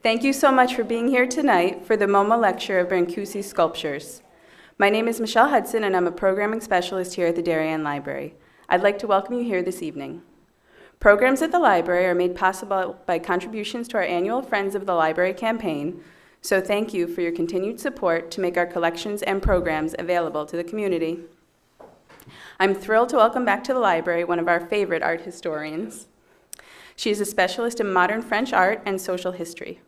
Thank you so much for being here tonight for the MoMA lecture of Brancusi Sculptures. My name is Michelle Hudson, and I'm a programming specialist here at the Darien Library. I'd like to welcome you here this evening. Programs at the library are made possible by contributions to our annual Friends of the Library campaign, so thank you for your continued support to make our collections and programs available to the community. I'm thrilled to welcome back to the library one of our favorite art historians. She is a specialist in modern French art and social history.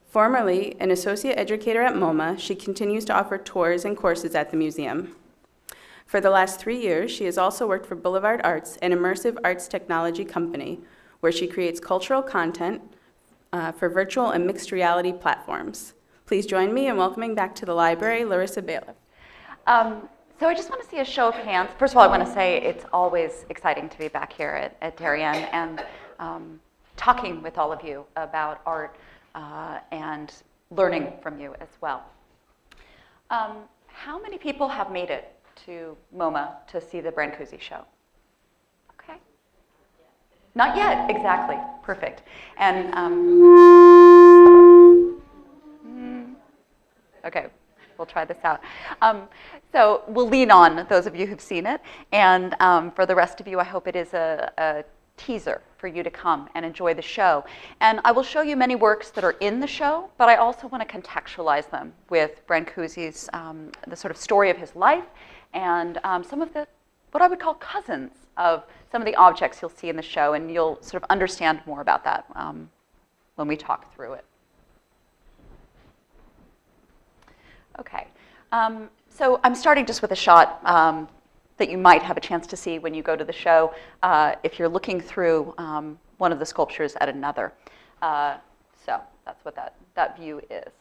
Formerly an associate educator at MoMA, she continues to offer tours and courses at the museum. For the last 3 years, she has also worked for Boulevard Arts, an immersive arts technology company, where she creates cultural content for virtual and mixed reality platforms. Please join me in welcoming back to the library, Larissa Bailiff. So I just want to see a show of hands. First of all, I want to say it's always exciting to be back here at Darien and talking with all of you about art and learning from you as well. How many people have made it to MoMA to see the Brancusi show? Okay. Not yet, exactly. Perfect. And okay, we'll try this out. So we'll lean on those of you who've seen it, and for the rest of you, I hope it is a teaser for you to come and enjoy the show. And I will show you many works that are in the show, but I also want to contextualize them with Brancusi's, the sort of story of his life, and some of the, what I would call cousins of some of the objects you'll see in the show, and you'll sort of understand more about that when we talk through it. Okay, so I'm starting just with a shot that you might have a chance to see when you go to the show if you're looking through one of the sculptures at another. So that's what that view is.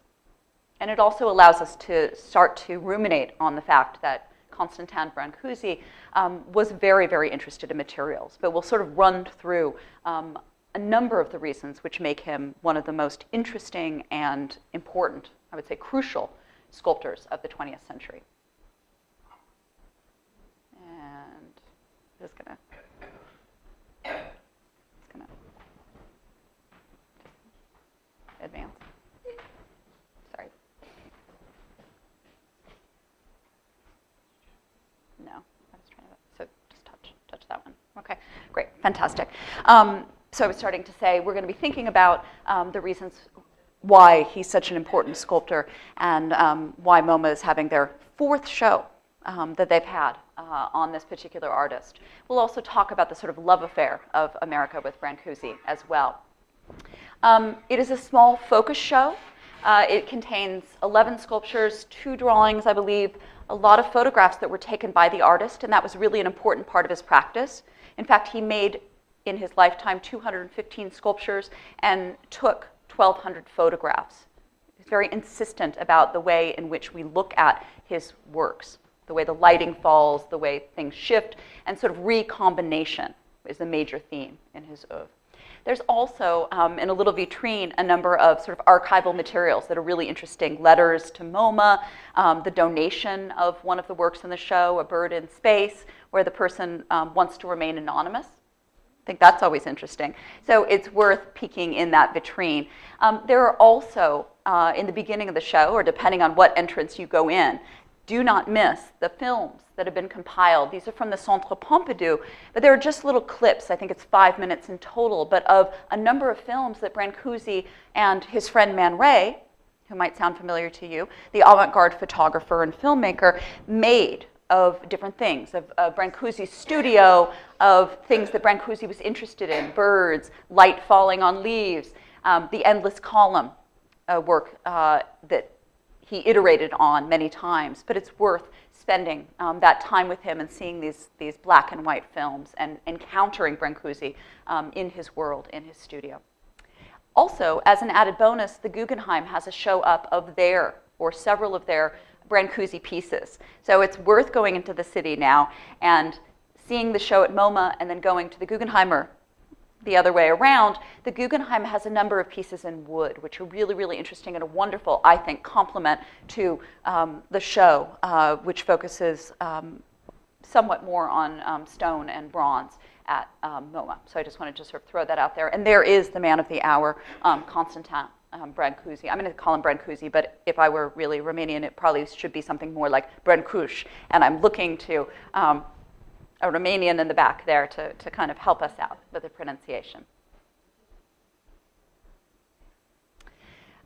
And it also allows us to start to ruminate on the fact that Constantin Brancusi was very, very interested in materials, but we'll sort of run through a number of the reasons which make him one of the most interesting and important, I would say crucial, sculptors of the 20th century. And I'm just gonna advance. Sorry. No, I was trying to, so just touch that one. Okay, great, fantastic. So I was starting to say we're going to be thinking about the reasons why he's such an important sculptor and why MoMA is having their 4th show that they've had on this particular artist. We'll also talk about the sort of love affair of America with Brancusi as well. It is a small focus show. It contains 11 sculptures, 2 drawings, I believe, a lot of photographs that were taken by the artist, and that was really an important part of his practice. In fact, he made, in his lifetime, 215 sculptures and took 1,200 photographs. He's very insistent about the way in which we look at his works, the way the lighting falls, the way things shift, and sort of recombination is the major theme in his oeuvre. There's also, in a little vitrine, a number of sort of archival materials that are really interesting. Letters to MoMA, the donation of one of the works in the show, A Bird in Space, where the person wants to remain anonymous. I think that's always interesting. So it's worth peeking in that vitrine. There are also, in the beginning of the show, or depending on what entrance you go in, do not miss the films that have been compiled. These are from the Centre Pompidou, but they're just little clips. I think it's 5 minutes in total, but of a number of films that Brancusi and his friend Man Ray, who might sound familiar to you, the avant-garde photographer and filmmaker, made of different things, of Brancusi Studio, of things that Brancusi was interested in, birds, light falling on leaves, the endless column work that he iterated on many times, but it's worth spending that time with him and seeing these black and white films and encountering Brancusi in his world, in his studio. Also, as an added bonus, the Guggenheim has a show up of their, or several of their, Brancusi pieces. So it's worth going into the city now and seeing the show at MoMA and then going to the Guggenheim, or the other way around. The Guggenheim has a number of pieces in wood, which are really, really interesting and a wonderful, I think, complement to the show, which focuses somewhat more on stone and bronze at MoMA. So I just wanted to sort of throw that out there. And there is the man of the hour, Constantin Brancusi. I'm going to call him Brancusi, but if I were really Romanian, it probably should be something more like Brancusi. And I'm looking to a Romanian in the back there to kind of help us out with the pronunciation.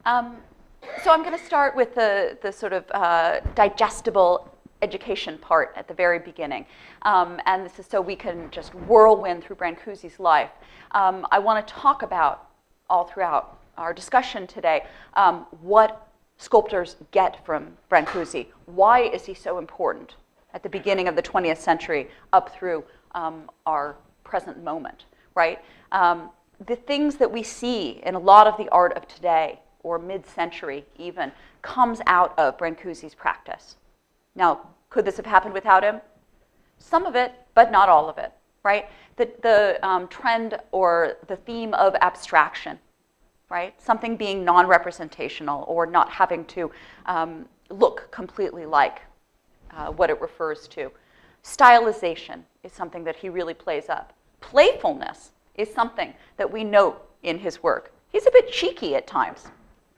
So I'm going to start with the sort of digestible education part at the very beginning. And this is so we can just whirlwind through Brancusi's life. I want to talk about, all throughout our discussion today, what sculptors get from Brancusi. Why is he so important at the beginning of the 20th century up through our present moment, right? The things that we see in a lot of the art of today, or mid-century even, comes out of Brancusi's practice. Now, could this have happened without him? Some of it, but not all of it, right? The trend or the theme of abstraction, right? Something being non-representational or not having to look completely like what it refers to. Stylization is something that he really plays up. Playfulness is something that we note in his work. He's a bit cheeky at times,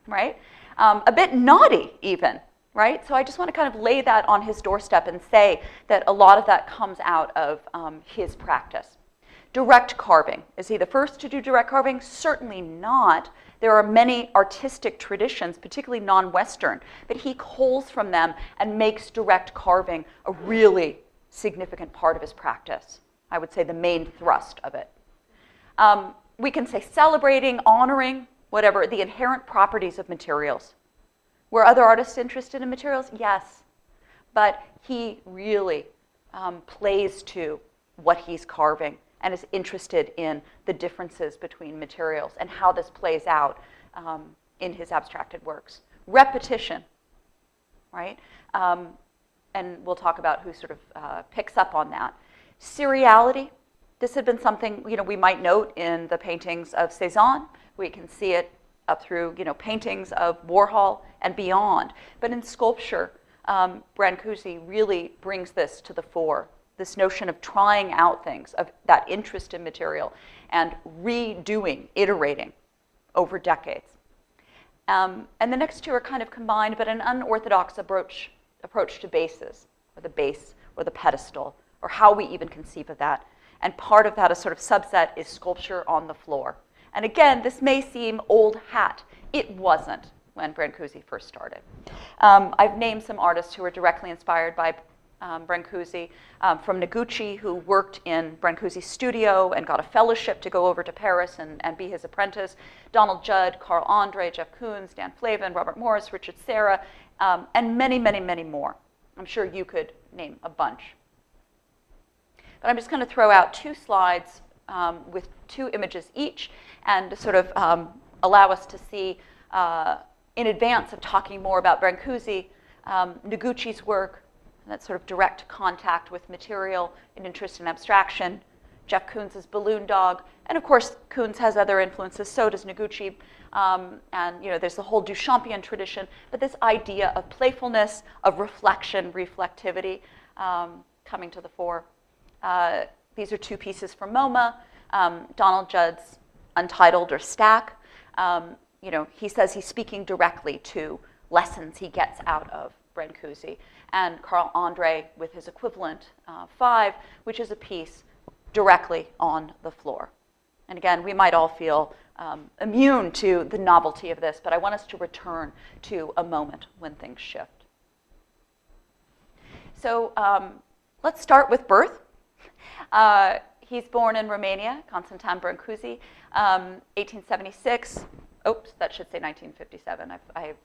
right? A bit naughty even, right? So I just want to kind of lay that on his doorstep and say that a lot of that comes out of his practice. Direct carving. Is he the first to do direct carving? Certainly not. There are many artistic traditions, particularly non-Western, but he culls from them and makes direct carving a really significant part of his practice. I would say the main thrust of it. We can say celebrating, honoring, whatever, the inherent properties of materials. Were other artists interested in materials? Yes. But he really plays to what he's carving and is interested in the differences between materials and how this plays out in his abstracted works. Repetition, right? And we'll talk about who sort of picks up on that. Seriality. This had been something we might note in the paintings of Cézanne. We can see it up through paintings of Warhol and beyond. But in sculpture, Brancusi really brings this to the fore, this notion of trying out things, of that interest in material, and redoing, iterating over decades. And the next two are kind of combined, but an unorthodox approach to bases, or the base, or the pedestal, or how we even conceive of that. And part of that, a sort of subset, is sculpture on the floor. And again, this may seem old hat. It wasn't when Brancusi first started. I've named some artists who were directly inspired by Brancusi, from Noguchi, who worked in Brancusi Studio and got a fellowship to go over to Paris and be his apprentice, Donald Judd, Carl Andre, Jeff Koons, Dan Flavin, Robert Morris, Richard Serra, and many, many, many more. I'm sure you could name a bunch. But I'm just going to throw out two slides with two images each, and to sort of allow us to see, in advance of talking more about Brancusi, Noguchi's work, and that sort of direct contact with material and interest in abstraction, Jeff Koons' Balloon Dog, and of course Koons has other influences, so does Noguchi, and there's the whole Duchampian tradition, but this idea of playfulness, of reflection, reflectivity coming to the fore. These are two pieces from MoMA, Donald Judd's Untitled or Stack. He says he's speaking directly to lessons he gets out of Brancusi. And Carl Andre with his equivalent, 5, which is a piece directly on the floor. And again, we might all feel immune to the novelty of this, but I want us to return to a moment when things shift. So let's start with birth. He's born in Romania, Constantin Brancusi, 1876. Oops, that should say 1957. I've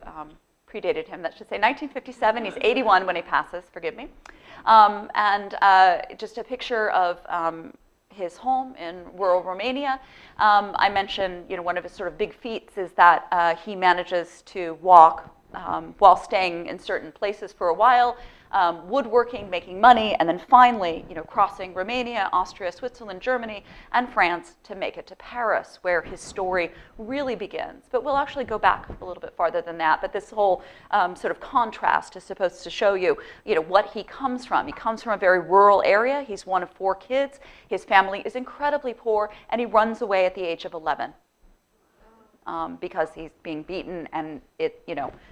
predated him. That should say 1957. He's 81 when he passes, forgive me. And just a picture of his home in rural Romania. I mentioned, one of his sort of big feats is that he manages to walk while staying in certain places for a while, woodworking, making money, and then finally, crossing Romania, Austria, Switzerland, Germany, and France to make it to Paris, where his story really begins. But we'll actually go back a little bit farther than that. But this whole sort of contrast is supposed to show you, what he comes from. He comes from a very rural area. He's one of 4 kids. His family is incredibly poor, and he runs away at the age of 11. because he's being beaten and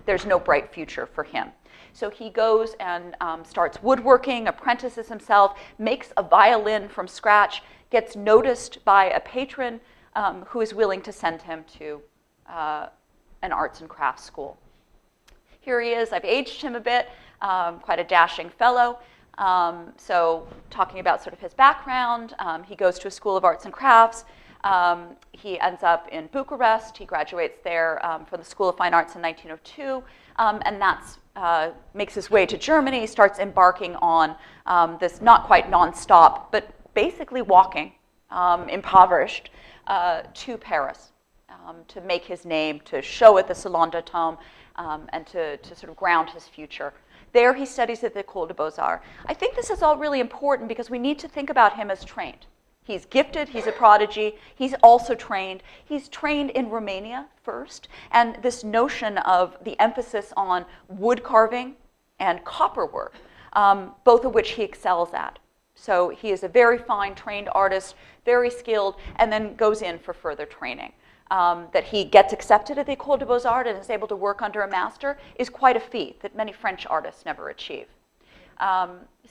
there's no bright future for him. So he goes and starts woodworking, apprentices himself, makes a violin from scratch, gets noticed by a patron who is willing to send him to an arts and crafts school. Here he is. I've aged him a bit, quite a dashing fellow. So talking about sort of his background, he goes to a school of arts and crafts. He ends up in Bucharest. He graduates there from the School of Fine Arts in 1902, and that's makes his way to Germany, starts embarking on this not quite nonstop, but basically walking, impoverished, to Paris to make his name, to show at the Salon d'Automne, and to sort of ground his future. There he studies at the École des Beaux-Arts. I think this is all really important because we need to think about him as trained. He's gifted, he's a prodigy, he's also trained. He's trained in Romania first, and this notion of the emphasis on wood carving and copper work, both of which he excels at. So he is a very fine, trained artist, very skilled, and then goes in for further training. That he gets accepted at the École des Beaux-Arts and is able to work under a master is quite a feat that many French artists never achieve.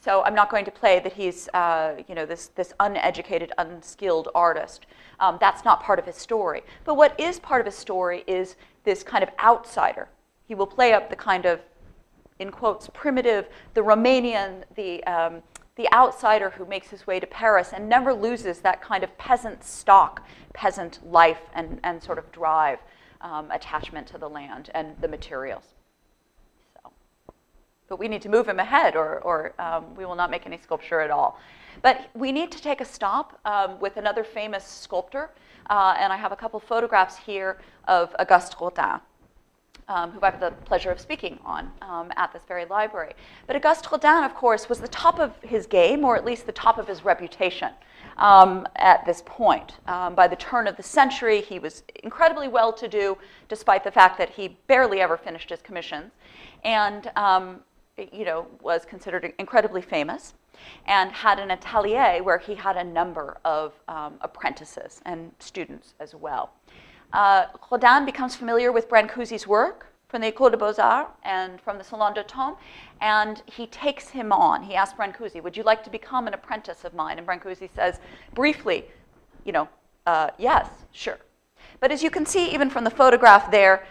So I'm not going to play that he's, this uneducated, unskilled artist. That's not part of his story. But what is part of his story is this kind of outsider. He will play up the kind of, in quotes, primitive, the Romanian, the outsider who makes his way to Paris and never loses that kind of peasant stock, peasant life, and sort of drive, attachment to the land and the materials. But we need to move him ahead or we will not make any sculpture at all. But we need to take a stop with another famous sculptor. And I have a couple photographs here of Auguste Rodin, who I have the pleasure of speaking on at this very library. But Auguste Rodin, of course, was the top of his game, or at least the top of his reputation at this point. By the turn of the century, he was incredibly well-to-do, despite the fact that he barely ever finished his commissions. And was considered incredibly famous and had an atelier where he had a number of apprentices and students as well. Rodin becomes familiar with Brancusi's work from the École des Beaux-Arts and from the Salon d'Automne, and he takes him on. He asks Brancusi, would you like to become an apprentice of mine? And Brancusi says, briefly, yes, sure. But as you can see, even from the photograph there,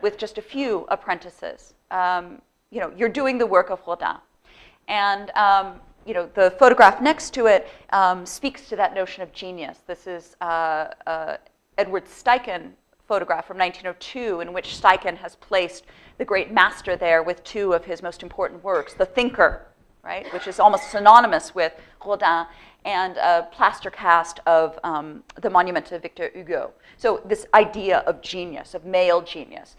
with just a few apprentices, you're doing the work of Rodin. And, the photograph next to it speaks to that notion of genius. This is Edward Steichen photograph from 1902, in which Steichen has placed the great master there with two of his most important works, The Thinker, right, which is almost synonymous with Rodin, and a plaster cast of the monument to Victor Hugo. So this idea of genius, of male genius,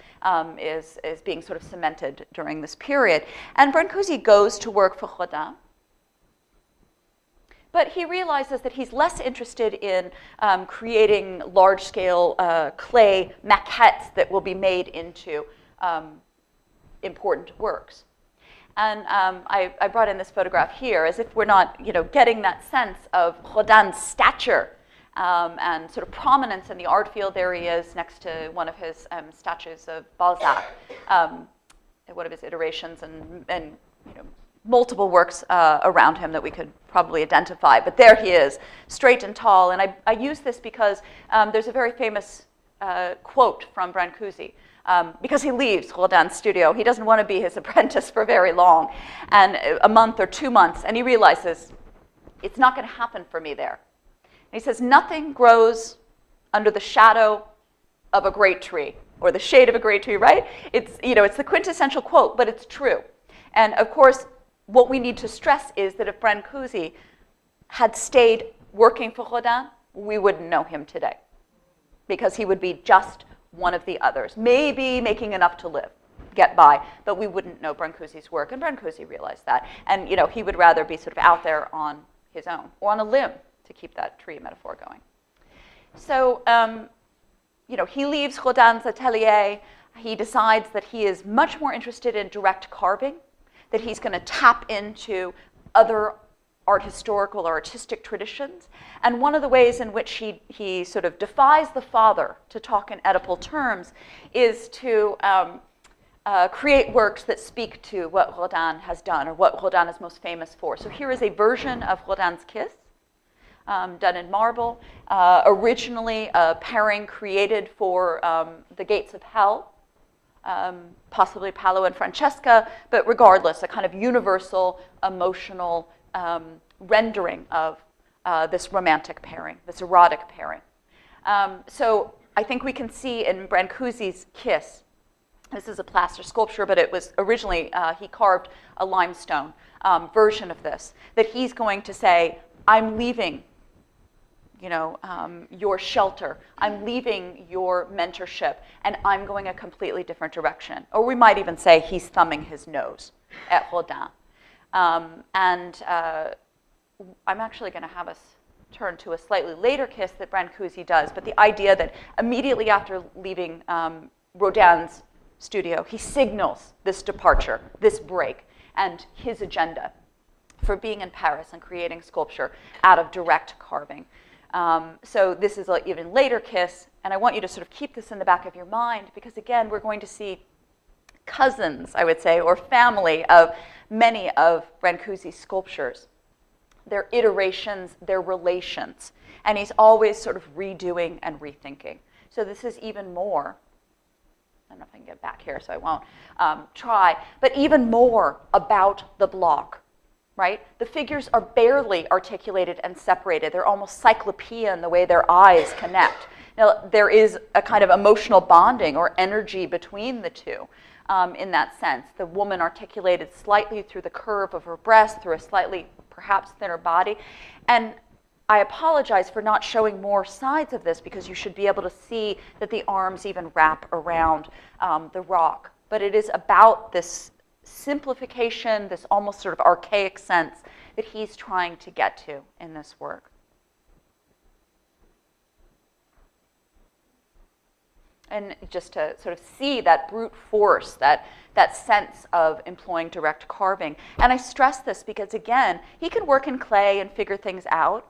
is being sort of cemented during this period. And Brancusi goes to work for Rodin, but he realizes that he's less interested in creating large-scale clay maquettes that will be made into important works. And I brought in this photograph here as if we're not, getting that sense of Rodin's stature and sort of prominence in the art field. There he is next to one of his statues of Balzac, one of his iterations, and multiple works around him that we could probably identify. But there he is, straight and tall. And I use this because there's a very famous quote from Brancusi. Because he leaves Holdens Studio. He doesn't want to be his apprentice for very long, and a month or 2 months, and he realizes it's not going to happen for me there. And he says, nothing grows under the shadow of a great tree, or the shade of a great tree, right? It's, it's the quintessential quote, but it's true. And of course, what we need to stress is that if Brancusi had stayed working for Rodin, we wouldn't know him today, because he would be just one of the others, maybe making enough to get by, but we wouldn't know Brancusi's work, and Brancusi realized that. And he would rather be sort of out there on his own, or on a limb, to keep that tree metaphor going. So, he leaves Rodin's atelier. He decides that he is much more interested in direct carving, that he's going to tap into other art historical or artistic traditions. And one of the ways in which he sort of defies the father to talk in Oedipal terms is to create works that speak to what Rodin has done or what Rodin is most famous for. So here is a version of Holdens Kiss, done in marble, originally a pairing created for the Gates of Hell, possibly Paolo and Francesca, but regardless, a kind of universal emotional rendering of this romantic pairing, this erotic pairing. So I think we can see in Brancusi's Kiss, this is a plaster sculpture, but it was originally, he carved a limestone version of this, that he's going to say, I'm leaving your shelter, I'm leaving your mentorship, and I'm going a completely different direction. Or we might even say he's thumbing his nose at Rodin. I'm actually going to have us turn to a slightly later kiss that Brancusi does, but the idea that immediately after leaving Rodin's studio, he signals this departure, this break, and his agenda for being in Paris and creating sculpture out of direct carving. So this is an even later kiss, and I want you to sort of keep this in the back of your mind, because again, we're going to see cousins, I would say, or family of many of Brancusi's sculptures, their iterations, their relations, and he's always sort of redoing and rethinking. So this is even more, I don't know if I can get back here, so I won't try, but even more about the block. Right? The figures are barely articulated and separated. They're almost cyclopean the way their eyes connect. Now, there is a kind of emotional bonding or energy between the two in that sense. The woman articulated slightly through the curve of her breast, through a slightly perhaps thinner body. And I apologize for not showing more sides of this, because you should be able to see that the arms even wrap around the rock. But it is about this simplification, this almost sort of archaic sense that he's trying to get to in this work. And just to sort of see that brute force, that sense of employing direct carving. And I stress this because, again, he can work in clay and figure things out,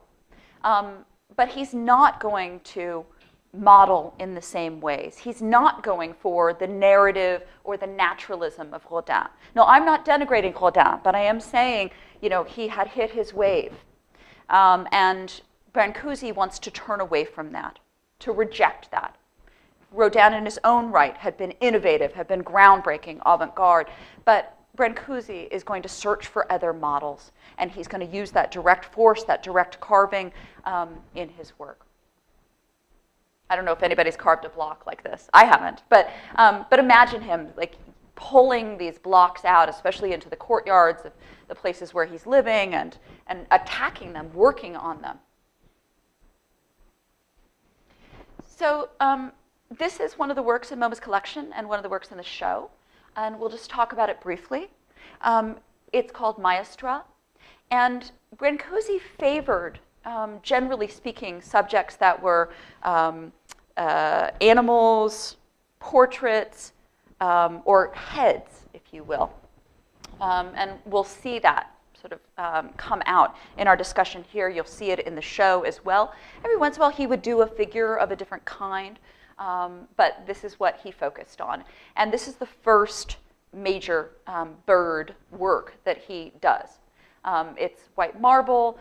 but he's not going to model in the same ways. He's not going for the narrative or the naturalism of Rodin. No, I'm not denigrating Rodin, but I am saying, he had hit his wave. And Brancusi wants to turn away from that, to reject that. Rodin in his own right had been innovative, had been groundbreaking, avant-garde, but Brancusi is going to search for other models, and he's going to use that direct force, that direct carving in his work. I don't know if anybody's carved a block like this. I haven't, but imagine him like pulling these blocks out, especially into the courtyards of the places where he's living, and attacking them, working on them. So this is one of the works in MoMA's collection and one of the works in the show, and we'll just talk about it briefly. It's called Mystre, and Brancusi favored, generally speaking, subjects that were animals, portraits, or heads, if you will. And we'll see that sort of come out in our discussion here. You'll see it in the show as well. Every once in a while, he would do a figure of a different kind, but this is what he focused on. And this is the first major bird work that he does. It's white marble,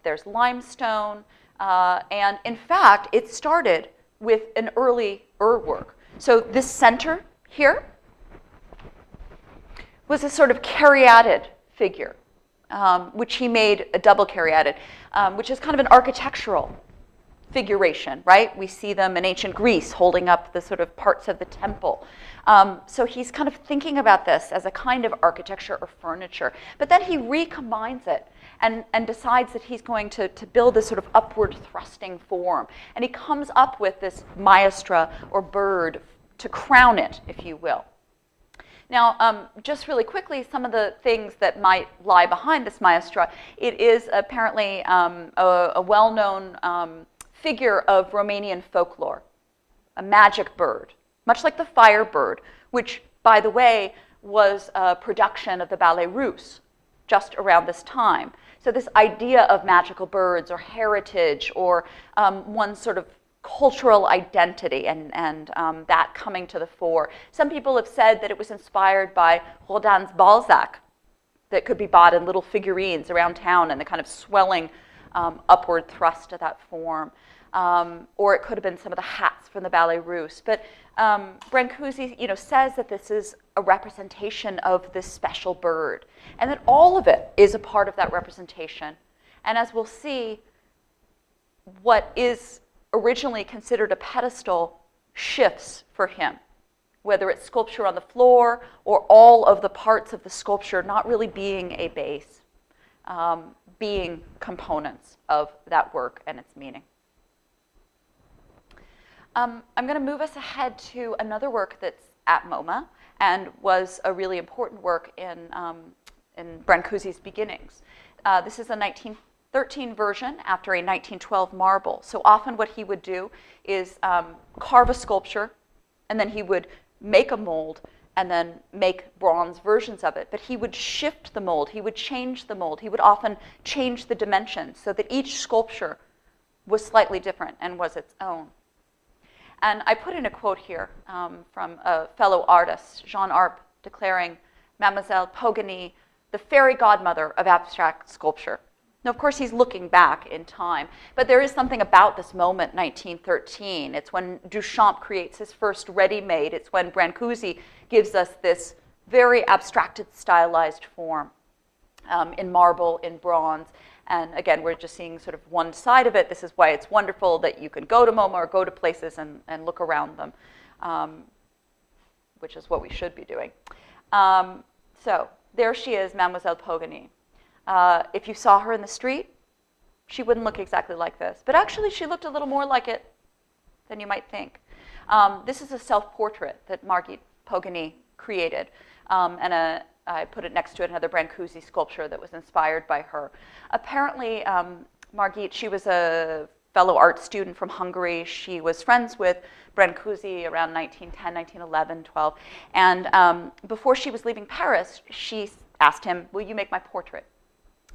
there's limestone, and in fact, it started with an early work. So this center here was a sort of caryatid figure, which he made a double caryatid, which is kind of an architectural figuration, right? We see them in ancient Greece holding up the sort of parts of the temple. So he's kind of thinking about this as a kind of architecture or furniture. But then he recombines it and decides that he's going to build this sort of upward thrusting form. And he comes up with this maestra or bird to crown it, if you will. Now, just really quickly, some of the things that might lie behind this maestra. It is apparently a well-known figure of Romanian folklore, a magic bird, much like the Firebird, which, by the way, was a production of the Ballet Russe just around this time. So this idea of magical birds or heritage or one's sort of cultural identity and that coming to the fore. Some people have said that it was inspired by Rodin's Balzac, that could be bought in little figurines around town and the kind of swelling upward thrust of that form. Or it could have been some of the hats from the Ballet Russe. But Brancusi, says that this is a representation of this special bird, and that all of it is a part of that representation. And as we'll see, what is originally considered a pedestal shifts for him, whether it's sculpture on the floor or all of the parts of the sculpture not really being a base, being components of that work and its meaning. I'm going to move us ahead to another work that's at MoMA and was a really important work in Brancusi's beginnings. This is a 1913 version after a 1912 marble. So often what he would do is carve a sculpture, and then he would make a mold and then make bronze versions of it. But he would shift the mold. He would change the mold. He would often change the dimensions so that each sculpture was slightly different and was its own. And I put in a quote here from a fellow artist, Jean Arp, declaring Mademoiselle Pokken the fairy godmother of abstract sculpture. Now, of course, he's looking back in time, but there is something about this moment, 1913. It's when Duchamp creates his first ready-made. It's when Brancusi gives us this very abstracted, stylized form in marble, in bronze. And again, we're just seeing sort of one side of it. This is why it's wonderful that you can go to MoMA or go to places and look around them, which is what we should be doing. So there she is, Mademoiselle Pokken. If you saw her in the street, she wouldn't look exactly like this. But actually, she looked a little more like it than you might think. This is a self-portrait that Margit Pokken created, and I put it next to another Brancusi sculpture that was inspired by her. Apparently, Margit, she was a fellow art student from Hungary. She was friends with Brancusi around 1910, 1911, 12. And before she was leaving Paris, she asked him, "Will you make my portrait?"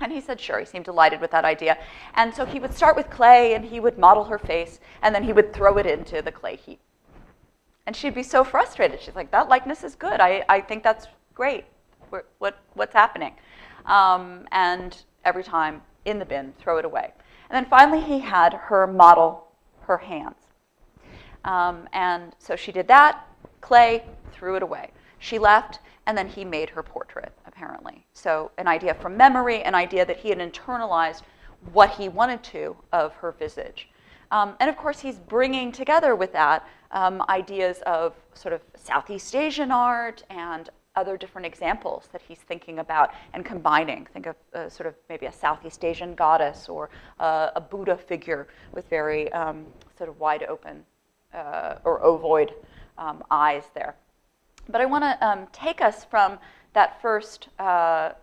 And he said, sure. He seemed delighted with that idea. And so he would start with clay, and he would model her face, and then he would throw it into the clay heap. And she'd be so frustrated. She's like, that likeness is good. I think that's great. What's happening? And every time, in the bin, throw it away. And then finally, he had her model her hands. And so she did that, clay, threw it away. She left, and then he made her portrait, apparently. So an idea from memory, an idea that he had internalized what he wanted to of her visage. And of course, he's bringing together with that ideas of sort of Southeast Asian art and other different examples that he's thinking about and combining. Think of sort of maybe a Southeast Asian goddess or a Buddha figure with very sort of wide open or ovoid eyes there. But I want to take us from that first, sort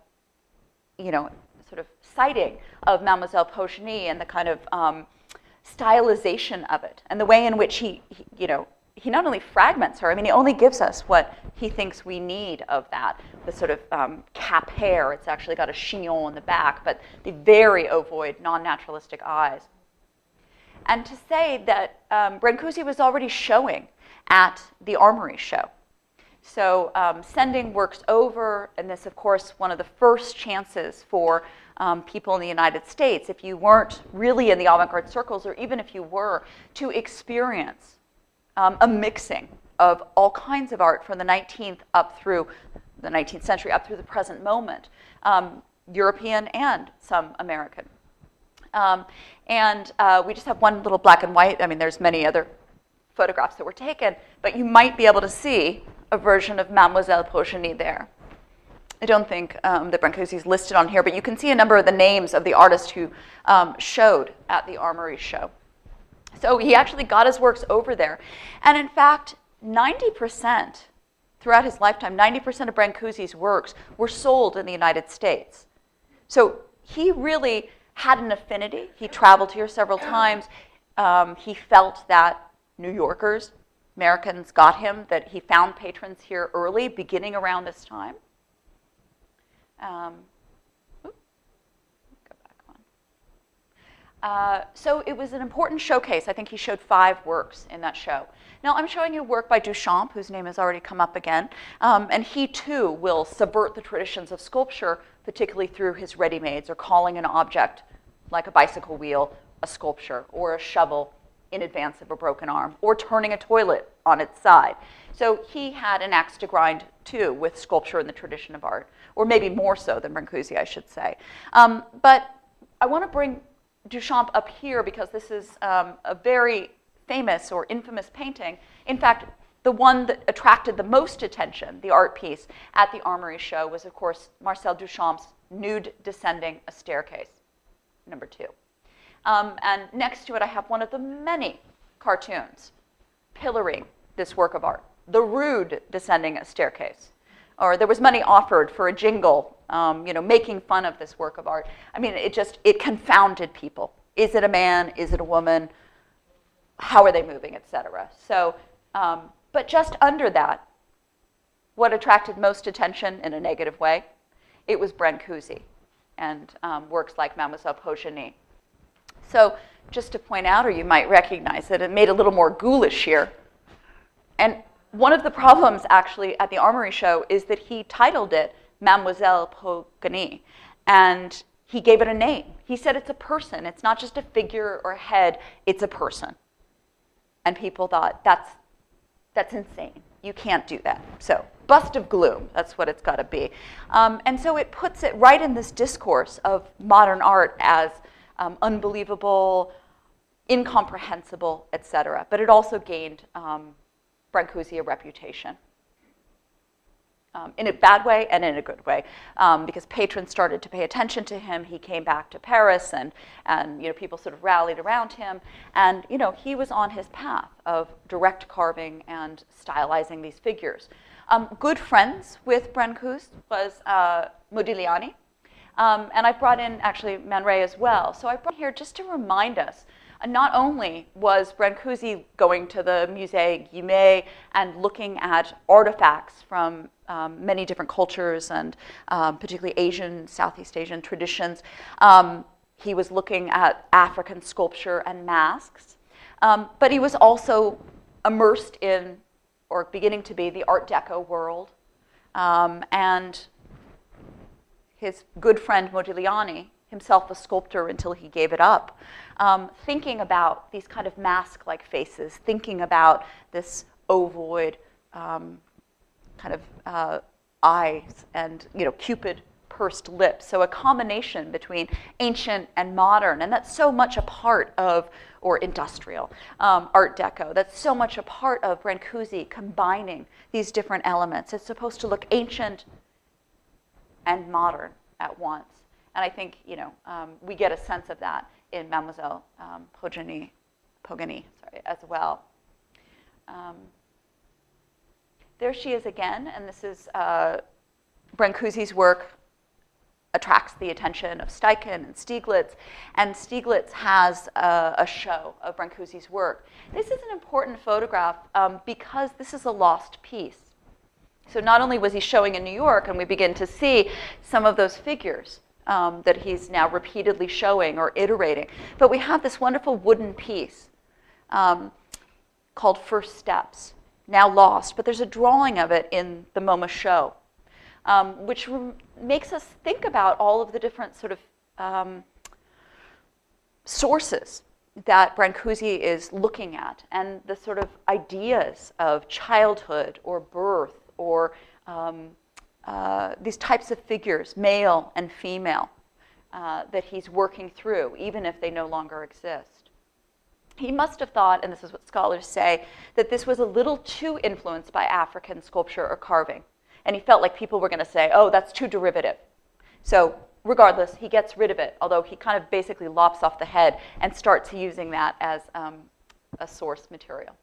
of sighting of Mademoiselle Pokken and the kind of stylization of it, and the way in which he not only fragments her. I mean, he only gives us what he thinks we need of that. The sort of cap hair. It's actually got a chignon in the back, but the very ovoid, non-naturalistic eyes. And to say that Brancusi was already showing at the Armory Show. So sending works over, and this, of course, one of the first chances for people in the United States, if you weren't really in the avant-garde circles, or even if you were, to experience a mixing of all kinds of art from the 19th century up through the present moment, European and some American. And we just have one little black and white. I mean, there's many other photographs that were taken, but you might be able to see a version of Mademoiselle Pokken there. I don't think that Brancusi is listed on here, but you can see a number of the names of the artists who showed at the Armory Show. So he actually got his works over there. And in fact, 90%, throughout his lifetime, 90% of Brancusi's works were sold in the United States. So he really had an affinity. He traveled here several times. He felt that New Yorkers, Americans got him, that he found patrons here early, beginning around this time. Go So it was an important showcase. I think he showed 5 works in that show. Now I'm showing you work by Duchamp, whose name has already come up again, and he too will subvert the traditions of sculpture, particularly through his ready-mades, or calling an object like a bicycle wheel a sculpture, or a shovel in advance of a broken arm, or turning a toilet on its side. So he had an axe to grind too with sculpture in the tradition of art, or maybe more so than Brancusi, I should say. But I want to bring Duchamp up here because this is a very famous or infamous painting. In fact, the one that attracted the most attention, the art piece, at the Armory Show was, of course, Marcel Duchamp's Nude Descending a Staircase, number 2. And next to it, I have one of the many cartoons pillaring this work of art, The Rude Descending a Staircase. Or there was money offered for a jingle, making fun of this work of art. I mean, it confounded people. Is it a man? Is it a woman? How are they moving, etc. So, but just under that, what attracted most attention in a negative way, it was Brancusi and works like Mademoiselle Pokken. So just to point out, or you might recognize it made a little more ghoulish here. And one of the problems actually at the Armory Show is that he titled it Mademoiselle Pokken, and he gave it a name. He said it's a person. It's not just a figure or a head, it's a person. And people thought, that's insane. You can't do that. So, bust of gloom, that's what it's got to be. And so it puts it right in this discourse of modern art as unbelievable, incomprehensible, etc. But it also gained Brancusi a reputation. In a bad way and in a good way, because patrons started to pay attention to him. He came back to Paris, and people sort of rallied around him, and he was on his path of direct carving and stylizing these figures. Good friends with Brancusi was Modigliani, and I brought in actually Man Ray as well. So I brought here just to remind us. Not only was Brancusi going to the Musée Guimet and looking at artifacts from many different cultures and particularly Asian, Southeast Asian traditions, he was looking at African sculpture and masks, but he was also immersed in, or beginning to be, the Art Deco world. And his good friend Modigliani, himself a sculptor until he gave it up, thinking about these kind of mask-like faces, thinking about this ovoid kind of eyes and Cupid pursed lips. So a combination between ancient and modern, and that's so much a part of, or industrial, Art Deco. That's so much a part of Brancusi combining these different elements. It's supposed to look ancient and modern at once. And I think, we get a sense of that in Mademoiselle Pokken, as well. There she is again, and this is Brancusi's work attracts the attention of Steichen and Stieglitz, and Stieglitz has a show of Brancusi's work. This is an important photograph because this is a lost piece. So not only was he showing in New York, and we begin to see some of those figures that he's now repeatedly showing or iterating. But we have this wonderful wooden piece called First Steps, now lost, but there's a drawing of it in the MoMA show, which makes us think about all of the different sort of sources that Brancusi is looking at, and the sort of ideas of childhood or birth or these types of figures, male and female, that he's working through, even if they no longer exist. He must have thought, and this is what scholars say, that this was a little too influenced by African sculpture or carving. And he felt like people were going to say, oh, that's too derivative. So regardless, he gets rid of it, although he kind of basically lops off the head and starts using that as a source material.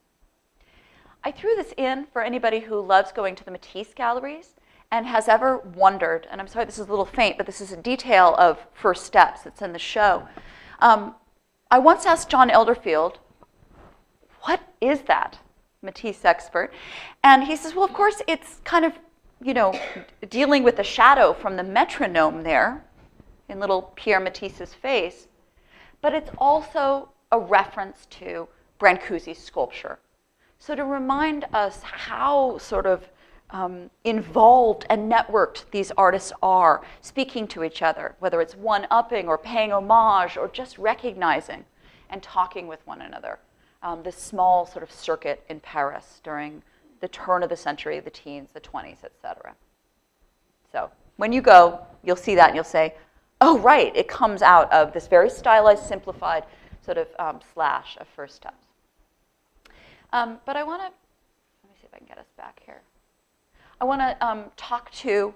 I threw this in for anybody who loves going to the Matisse galleries and has ever wondered, and I'm sorry this is a little faint, but this is a detail of First Steps. It's in the show. I once asked John Elderfield, what is that? Matisse expert. And he says, well, of course, it's kind of, dealing with the shadow from the metronome there in little Pierre Matisse's face. but it's also a reference to Brancusi sculpture. So to remind us how sort of involved and networked these artists are, speaking to each other, whether it's one-upping or paying homage or just recognizing and talking with one another. This small sort of circuit in Paris during the turn of the century, the teens, the 20s, etc. So when you go, you'll see that and you'll say, oh, right, it comes out of this very stylized, simplified sort of slash of first steps. But I want to, let me see if I can get us back here. I want to talk to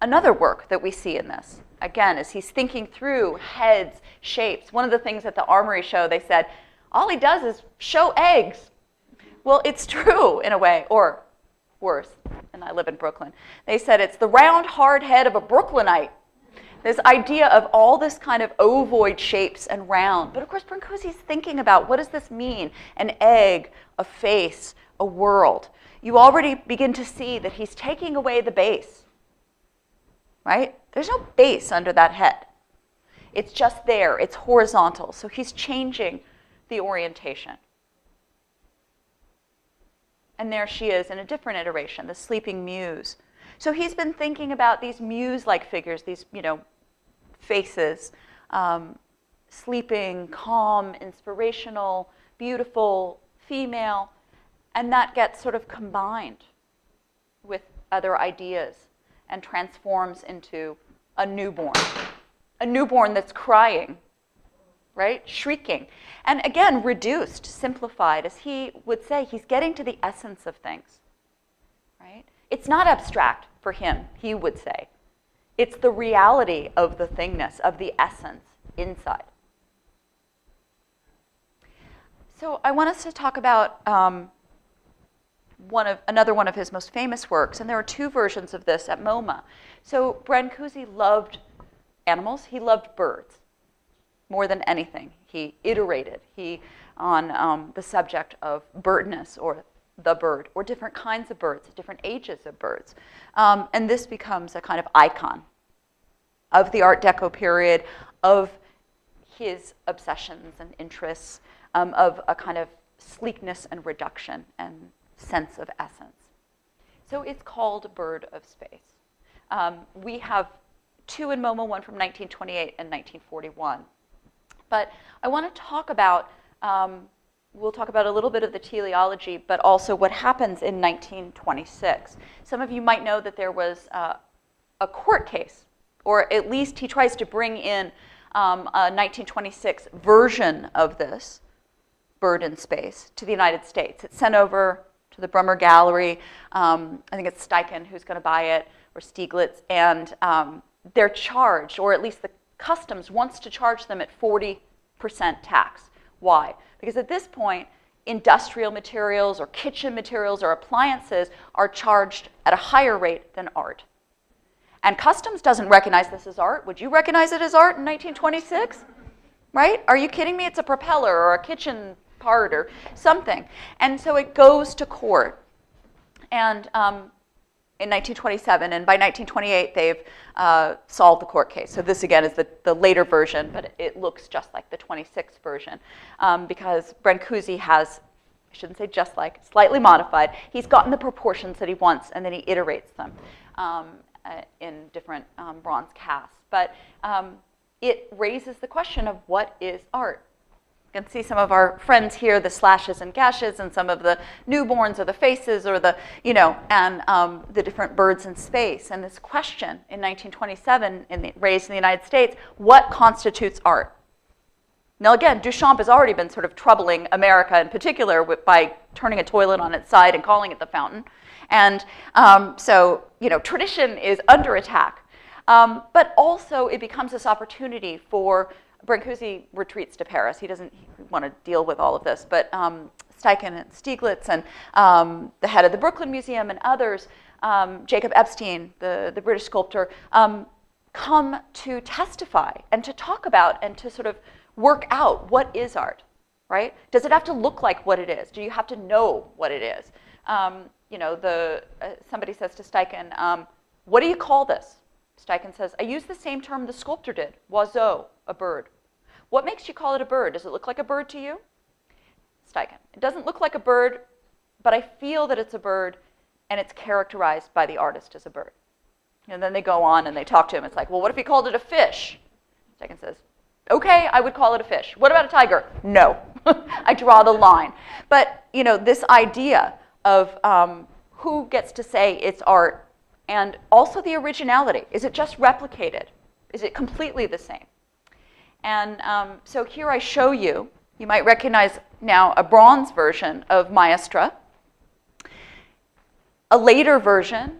another work that we see in this. Again, as he's thinking through heads, shapes. One of the things at the Armory Show, they said, all he does is show eggs. Well, it's true in a way, or worse, and I live in Brooklyn. They said it's the round, hard head of a Brooklynite. This idea of all this kind of ovoid shapes and round. But of course, Brancusi's thinking about what does this mean? An egg, a face, a world. You already begin to see that he's taking away the base, right? There's no base under that head. It's just there. It's horizontal. So he's changing the orientation. And there she is in a different iteration, the sleeping muse. So he's been thinking about these muse-like figures, these, faces, sleeping, calm, inspirational, beautiful, female, and that gets sort of combined with other ideas and transforms into a newborn that's crying, right? Shrieking. And again, reduced, simplified, as he would say, he's getting to the essence of things, right? It's not abstract for him, he would say. It's the reality of the thingness, of the essence inside. So I want us to talk about another one of his most famous works, and there are two versions of this at MoMA. So Brancusi loved animals, he loved birds more than anything. He iterated on the subject of birdness or the bird, or different kinds of birds, different ages of birds. And this becomes a kind of icon of the Art Deco period, of his obsessions and interests, of a kind of sleekness and reduction and sense of essence. So it's called Bird of Space. We have two in MoMA, one from 1928 and 1941. But I want to talk about, we'll talk about a little bit of the teleology, but also what happens in 1926. Some of you might know that there was a court case, or at least he tries to bring in a 1926 version of this, Bird in Space, to the United States. It's sent over to the Brummer Gallery. I think it's Steichen who's going to buy it, or Stieglitz, and they're charged, or at least the customs wants to charge them at 40% tax. Why? Because at this point, industrial materials or kitchen materials or appliances are charged at a higher rate than art. And customs doesn't recognize this as art. Would you recognize it as art in 1926? Right? Are you kidding me? It's a propeller or a kitchen part or something. And so it goes to court. And in 1927, and by 1928, they've solved the court case. So this, again, is the later version, but it looks just like the 26th version, because Brancusi has, I shouldn't say just like, slightly modified. He's gotten the proportions that he wants, and then he iterates them in different bronze casts. But it raises the question of what is art? You can see some of our friends here, the slashes and gashes, and some of the newborns or the faces or the, and the different birds in space. And this question in 1927, raised in the United States, what constitutes art? Now again, Duchamp has already been sort of troubling America in particular by turning a toilet on its side and calling it the fountain. And so, tradition is under attack. But also it becomes this opportunity for Brancusi retreats to Paris. He doesn't want to deal with all of this, but Steichen and Stieglitz and the head of the Brooklyn Museum and others, Jacob Epstein, the British sculptor, come to testify and to talk about and to sort of work out what is art, right? Does it have to look like what it is? Do you have to know what it is? Somebody says to Steichen, what do you call this? Steichen says, I use the same term the sculptor did, oiseau, a bird. What makes you call it a bird? Does it look like a bird to you? Steichen. It doesn't look like a bird, but I feel that it's a bird, and it's characterized by the artist as a bird. And then they go on and they talk to him. It's like, well, what if he called it a fish? Steichen says, okay, I would call it a fish. What about a tiger? No. I draw the line. But, you know, this idea of who gets to say it's art, and also the originality. Is it just replicated? Is it completely the same? And so here I show you, you might recognize now a bronze version of Mystre, a later version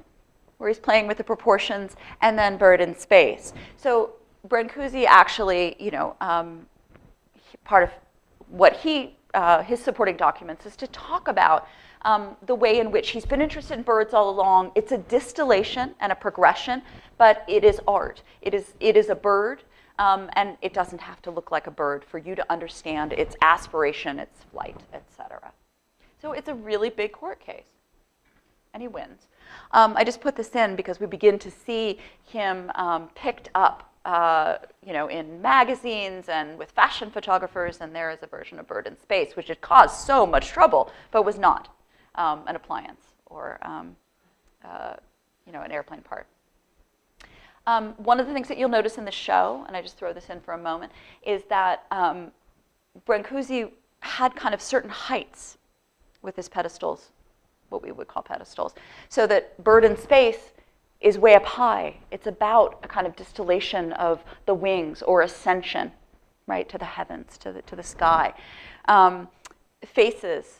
where he's playing with the proportions, and then Bird in Space. So Brancusi actually, you know, part of what his supporting documents is to talk about the way in which he's been interested in birds all along. It's a distillation and a progression, but it is art. It is a bird, and it doesn't have to look like a bird for you to understand its aspiration, its flight, etc. So it's a really big court case, and he wins. I just put this in because we begin to see him picked up, you know, in magazines and with fashion photographers, and there is a version of Bird in Space, which had caused so much trouble, but was not an appliance or, you know, an airplane part. One of the things that you'll notice in the show, and I just throw this in for a moment, is that Brancusi had kind of certain heights with his pedestals, what we would call pedestals, so that Bird in Space is way up high. It's about a kind of distillation of the wings or ascension, right, to the heavens, to the sky. Faces,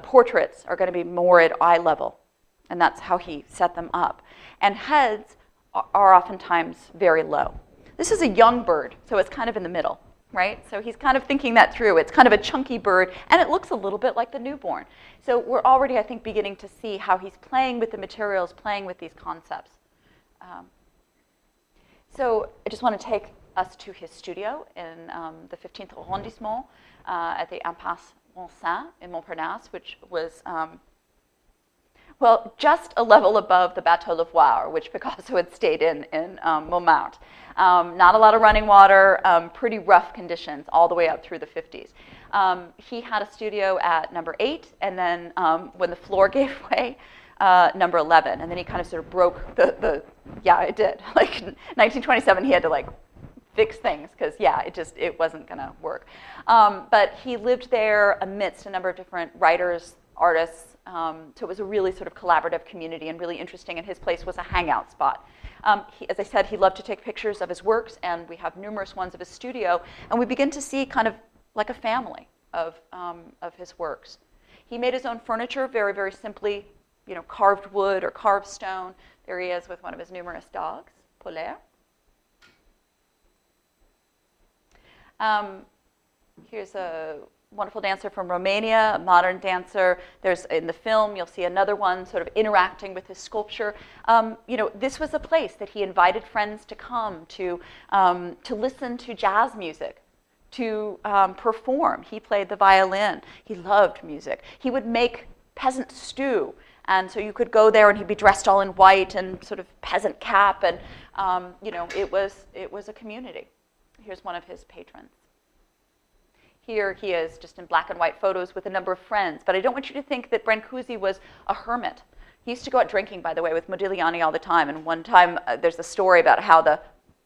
portraits are going to be more at eye level, and that's how he set them up. And heads are oftentimes very low. This is a young bird, so it's kind of in the middle, right? So he's kind of thinking that through. It's kind of a chunky bird, and it looks a little bit like the newborn. So we're already, I think, beginning to see how he's playing with the materials, playing with these concepts. So I just want to take us to his studio in the 15th arrondissement at the Impasse Ronsin in Montparnasse, which was, well, just a level above the Bateau Lavoir, which Picasso had stayed in Montmartre. Not a lot of running water, pretty rough conditions all the way up through the 50s. He had a studio at number 8, and then when the floor gave way, number 11, and then he kind of sort of broke yeah, it did. Like 1927, he had to like fix things because, yeah, it wasn't going to work. But he lived there amidst a number of different writers, artists, so it was a really sort of collaborative community and really interesting, and his place was a hangout spot. As I said, he loved to take pictures of his works, and we have numerous ones of his studio, and we begin to see kind of like a family of his works. He made his own furniture very, very simply, you know, carved wood or carved stone. There he is with one of his numerous dogs, Polaire. Here's a wonderful dancer from Romania, a modern dancer. There's, in the film, you'll see another one sort of interacting with his sculpture. You know, this was a place that he invited friends to come to listen to jazz music, to perform. He played the violin. He loved music. He would make peasant stew. And so you could go there and he'd be dressed all in white and sort of peasant cap. And, you know, it was a community. Here's one of his patrons. Here he is, just in black and white photos with a number of friends. But I don't want you to think that Brancusi was a hermit. He used to go out drinking, by the way, with Modigliani all the time. And one time there's a story about how the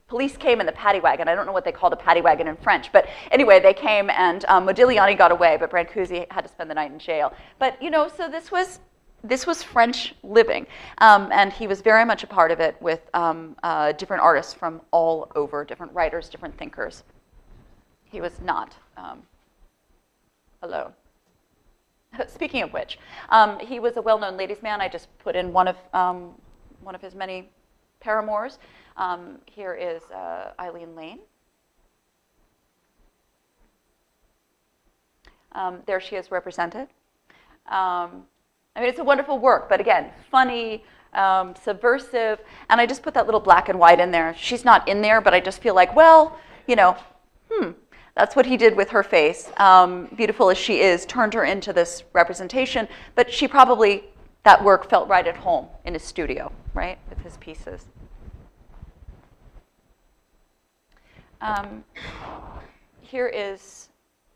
police came in the paddy wagon. I don't know what they call the paddy wagon in French. But anyway, they came and Modigliani got away, but Brancusi had to spend the night in jail. But, you know, so this was French living. And he was very much a part of it with different artists from all over, different writers, different thinkers. He was not alone. Speaking of which, he was a well-known ladies' man. I just put in one of his many paramours. Here is Eileen Lane. There she is represented. I mean, it's a wonderful work, but again, funny, subversive, and I just put that little black and white in there. She's not in there, but I just feel like, well, you know, that's what he did with her face. Beautiful as she is, turned her into this representation, but she probably, that work felt right at home in his studio, right, with his pieces. here is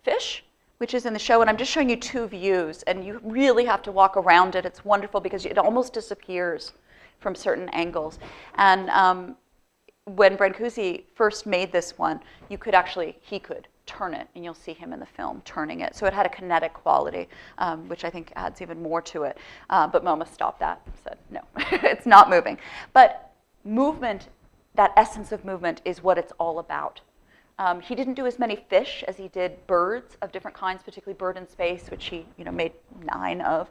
fish, which is in the show, and I'm just showing you two views, and you really have to walk around it. It's wonderful because it almost disappears from certain angles. And when Brancusi first made this one, he could turn it, and you'll see him in the film turning it. So it had a kinetic quality, which I think adds even more to it. But MoMA stopped that, said, no, it's not moving. But movement, that essence of movement is what it's all about. He didn't do as many fish as he did birds of different kinds, particularly bird in space, which he made 9 of.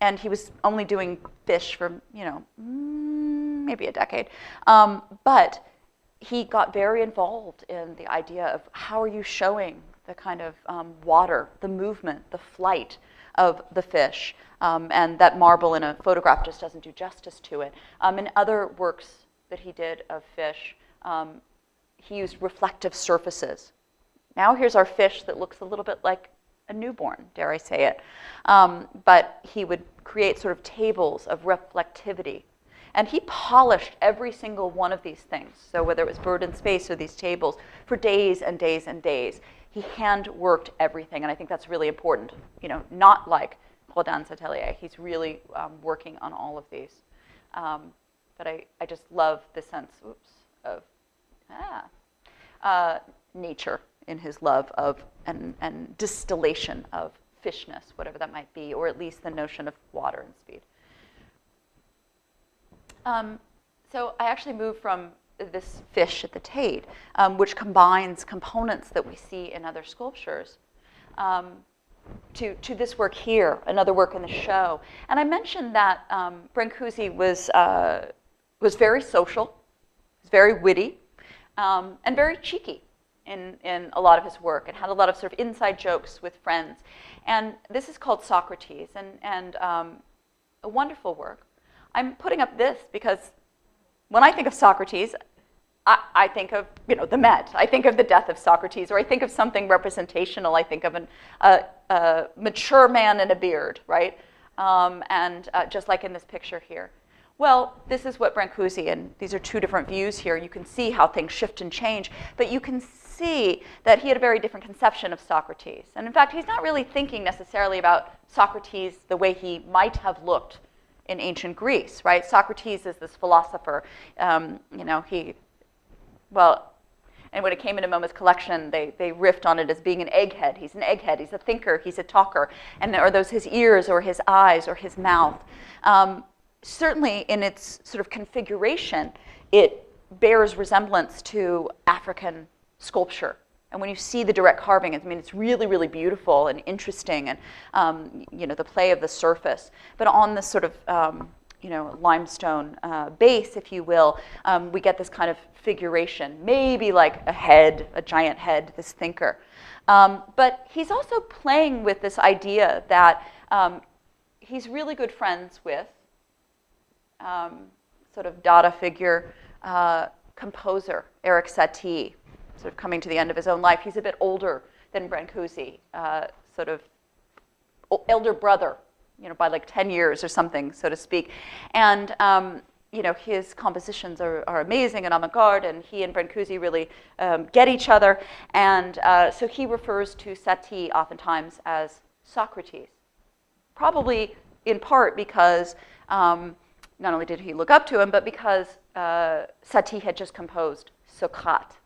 And he was only doing fish for maybe a decade. But he got very involved in the idea of how are you showing the kind of water, the movement, the flight of the fish. And that marble in a photograph just doesn't do justice to it. In other works that he did of fish, he used reflective surfaces. Now here's our fish that looks a little bit like a newborn, dare I say it. But he would create sort of tables of reflectivity. And he polished every single one of these things. So whether it was bird in space or these tables, for days and days and days, he hand-worked everything. And I think that's really important. Not like Holdens Atelier. He's really working on all of these. But I just love the sense, of nature in his love of and distillation of fishness, whatever that might be, or at least the notion of water and speed. So I actually moved from this fish at the Tate, which combines components that we see in other sculptures, to this work here, another work in the show. And I mentioned that Brancusi was very social, was very witty, and very cheeky in a lot of his work, and had a lot of sort of inside jokes with friends. And this is called Socrates, and a wonderful work. I'm putting up this because when I think of Socrates, I think of the Met. I think of the death of Socrates, or I think of something representational. I think of a mature man in a beard, right? And just like in this picture here. Well, this is what Brancusi, and these are two different views here. You can see how things shift and change, but you can see that he had a very different conception of Socrates. And in fact, he's not really thinking necessarily about Socrates the way he might have looked in ancient Greece, right? Socrates is this philosopher. And when it came into MoMA's collection, they riffed on it as being an egghead. He's an egghead, he's a thinker, he's a talker. And are those his ears or his eyes or his mouth? Certainly in its sort of configuration, it bears resemblance to African sculpture. And when you see the direct carving, it's really, really beautiful and interesting, and the play of the surface. But on this sort of limestone base, if you will, we get this kind of figuration, maybe like a head, a giant head, this thinker. But he's also playing with this idea that he's really good friends with sort of Dada figure, composer, Erik Satie, sort of coming to the end of his own life. He's a bit older than Brancusi, sort of elder brother, by like 10 years or something, so to speak. And, his compositions are amazing and avant-garde, and he and Brancusi really get each other. And so he refers to Satie oftentimes as Socrates, probably in part because not only did he look up to him, but because Satie had just composed Socrates,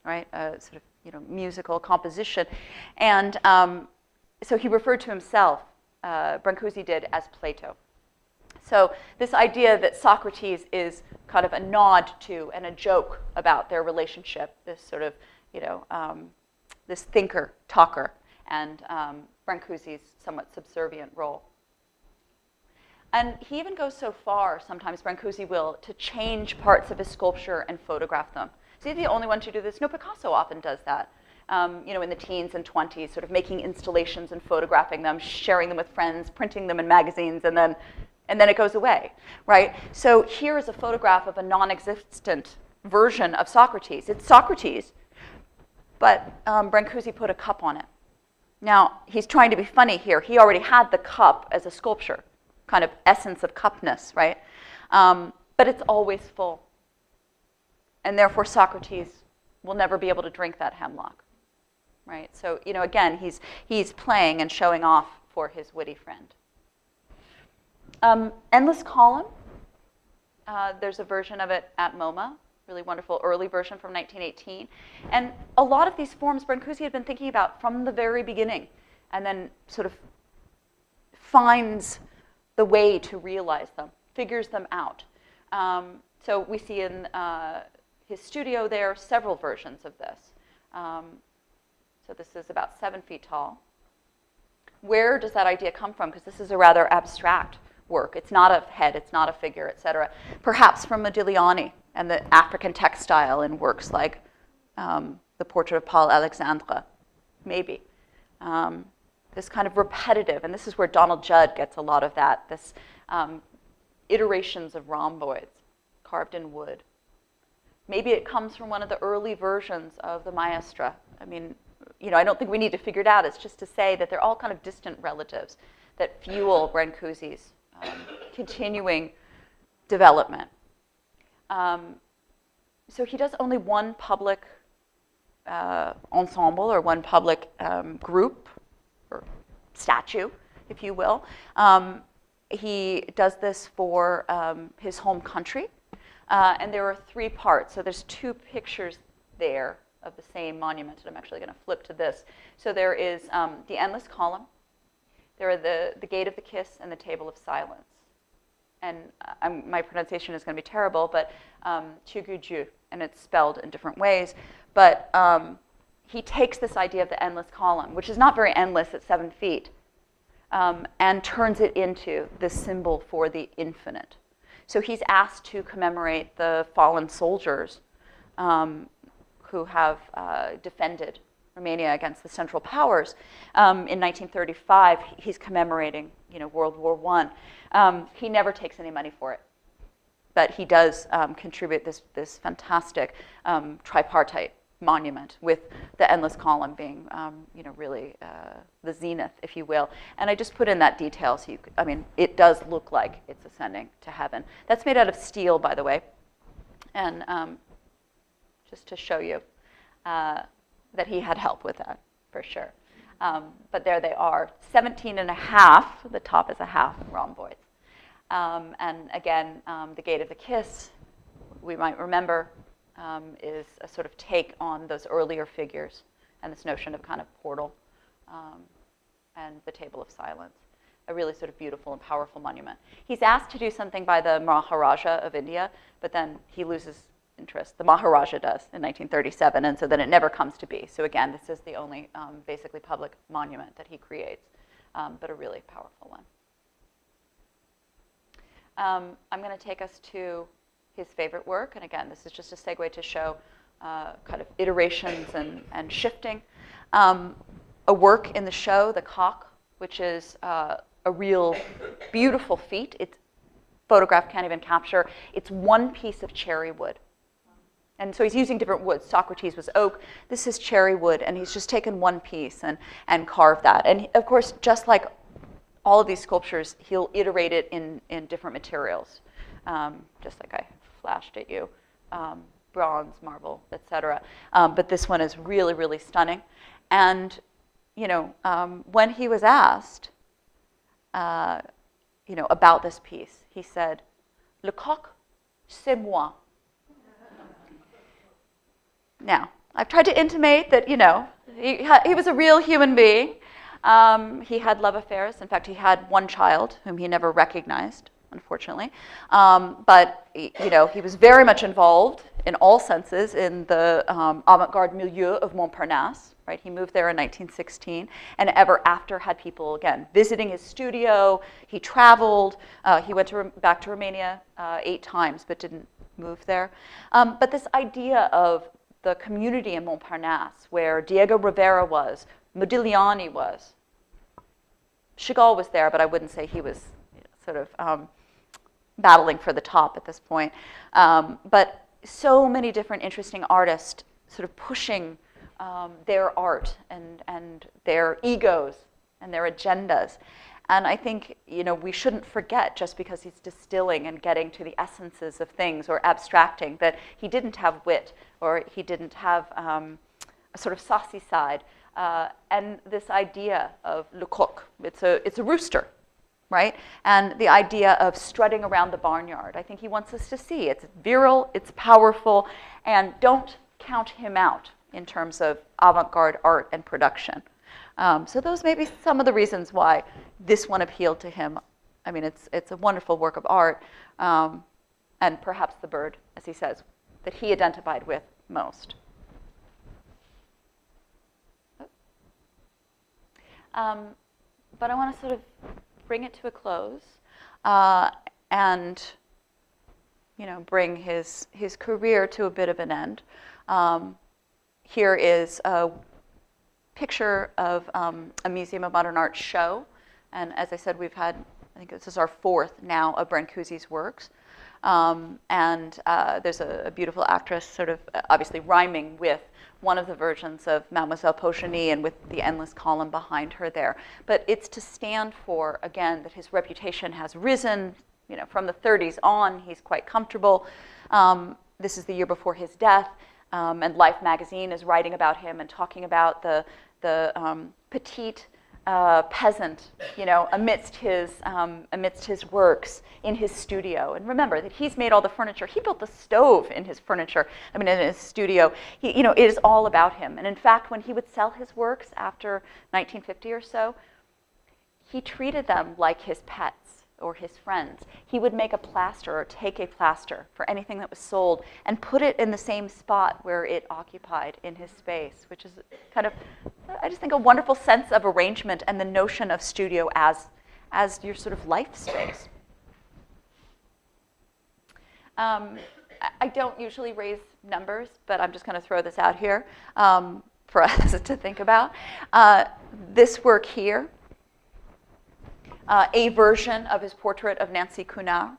right? Sort of musical composition, and so he referred to himself, Brancusi did, as Plato. So this idea that Socrates is kind of a nod to and a joke about their relationship, this sort of this thinker, talker, and Brancusi's somewhat subservient role. And he even goes so far, sometimes Brancusi will, to change parts of his sculpture and photograph them. So he's the only one to do this. No, Picasso often does that. In the teens and 20s, sort of making installations and photographing them, sharing them with friends, printing them in magazines, and then it goes away, right? So here is a photograph of a non-existent version of Socrates. It's Socrates, but Brancusi put a cup on it. Now, he's trying to be funny here. He already had the cup as a sculpture, kind of essence of cupness, right? But it's always full. And therefore, Socrates will never be able to drink that hemlock. right? So, again, he's playing and showing off for his witty friend. Endless column. There's a version of it at MoMA, really wonderful early version from 1918. And a lot of these forms Brancusi had been thinking about from the very beginning, and then sort of finds the way to realize them, figures them out. So we see in his studio there several versions of this. So this is about 7 feet tall. Where does that idea come from? Because this is a rather abstract work. It's not a head, it's not a figure, etc. Perhaps from Modigliani and the African textile in works like the portrait of Paul Alexandre, maybe. This kind of repetitive, and this is where Donald Judd gets a lot of that, this iterations of rhomboids carved in wood. Maybe it comes from one of the early versions of the Mystre. I mean, I don't think we need to figure it out. It's just to say that they're all kind of distant relatives that fuel Brancusi's continuing development. So he does only one public ensemble or one public group or statue, if you will. He does this for his home country. And there are 3 parts. So there's 2 pictures there of the same monument. And I'm actually going to flip to this. So there is the endless column. There are the gate of the kiss and the table of silence. And my pronunciation is going to be terrible, but Chiguju, and it's spelled in different ways. But he takes this idea of the endless column, which is not very endless at 7 feet, and turns it into the symbol for the infinite. So he's asked to commemorate the fallen soldiers who have defended Romania against the Central Powers. In 1935, he's commemorating, World War I. He never takes any money for it, but he does contribute this fantastic tripartite monument with the endless column being, really the zenith, if you will. And I just put in that detail so it does look like it's ascending to heaven. That's made out of steel, by the way, and just to show you that he had help with that, for sure. But there they are, 17 and a half, the top is a half rhomboids. And again, the gate of the kiss, we might remember, is a sort of take on those earlier figures and this notion of kind of portal, and the table of silence. A really sort of beautiful and powerful monument. He's asked to do something by the Maharaja of India, but then he loses interest. The Maharaja does in 1937, and so then it never comes to be. So again, this is the only basically public monument that he creates, but a really powerful one. I'm going to take us to his favorite work, and again, this is just a segue to show kind of iterations and shifting. A work in the show, The Cock, which is a real beautiful feat. It's photograph can't even capture. It's one piece of cherry wood. And so he's using different woods. Socrates was oak. This is cherry wood, and he's just taken one piece and carved that. And of course, just like all of these sculptures, he'll iterate it in different materials, just like I flashed at you, bronze, marble, etc. But this one is really, really stunning. And when he was asked, about this piece, he said, "Le coq, c'est moi." Now, I've tried to intimate that, he was a real human being. He had love affairs. In fact, he had one child whom he never recognized, unfortunately. But, he was very much involved in all senses in the avant-garde milieu of Montparnasse. Right? He moved there in 1916, and ever after had people, again, visiting his studio. He traveled. He went back to Romania 8 times, but didn't move there. But this idea of the community in Montparnasse, where Diego Rivera was, Modigliani was. Chagall was there, but I wouldn't say he was sort of battling for the top at this point. But so many different interesting artists sort of pushing their art and their egos and their agendas. And I think, we shouldn't forget, just because he's distilling and getting to the essences of things or abstracting, that he didn't have wit or he didn't have a sort of saucy side. and this idea of le coq, it's a rooster, right? And the idea of strutting around the barnyard. I think he wants us to see it's virile, it's powerful, and don't count him out in terms of avant-garde art and production. So those may be some of the reasons why this one appealed to him. I mean, it's a wonderful work of art, and perhaps the bird, as he says, that he identified with most. But I want to sort of bring it to a close, and bring his career to a bit of an end. Here is a picture of a Museum of Modern Art show, and as I said, we've had, I think this is our fourth now, of Brancusi's works. And there's a beautiful actress sort of obviously rhyming with one of the versions of Mademoiselle Pocheny and with the endless column behind her there. But it's to stand for, again, that his reputation has risen. From the 30s on, he's quite comfortable. This is the year before his death, and Life magazine is writing about him and talking about the petite peasant, amidst his works in his studio. And remember that he's made all the furniture. He built the stove in his furniture. In his studio. It is all about him. And in fact, when he would sell his works after 1950 or so, he treated them like his pets or his friends. He would make a plaster or take a plaster for anything that was sold and put it in the same spot where it occupied in his space, which is kind of, I just think, a wonderful sense of arrangement and the notion of studio as your sort of life space. I don't usually raise numbers, but I'm just going to throw this out here for us to think about. This work here, a version of his portrait of Nancy Cunard,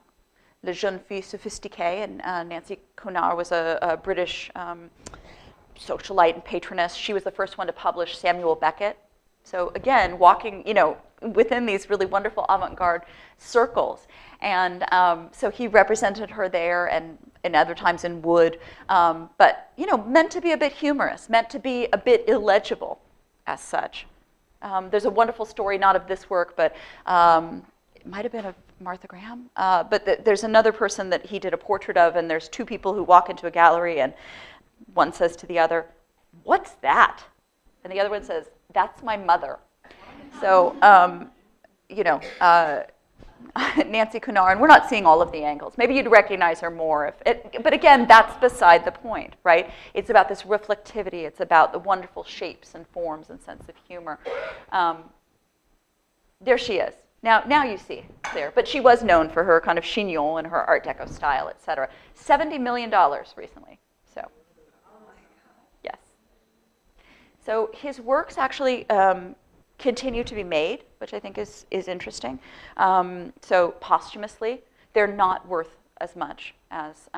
La Jeune Fille Sophistiquée. And Nancy Cunard was a British socialite and patroness. She was the first one to publish Samuel Beckett. So again, walking, within these really wonderful avant-garde circles. And so he represented her there and other times in wood, but meant to be a bit humorous, meant to be a bit illegible as such. There's a wonderful story, not of this work, but it might have been of Martha Graham. But there's another person that he did a portrait of, and there's two people who walk into a gallery, and one says to the other, "What's that?" And the other one says, "That's my mother." So, Nancy Cunard, and we're not seeing all of the angles. Maybe you'd recognize her more. But again, that's beside the point, right? It's about this reflectivity. It's about the wonderful shapes and forms and sense of humor. There she is. Now you see clear. But she was known for her kind of chignon and her Art Deco style, et cetera. $70 million recently. So, yes. So his works actually continue to be made, which I think is interesting. So posthumously, they're not worth as much as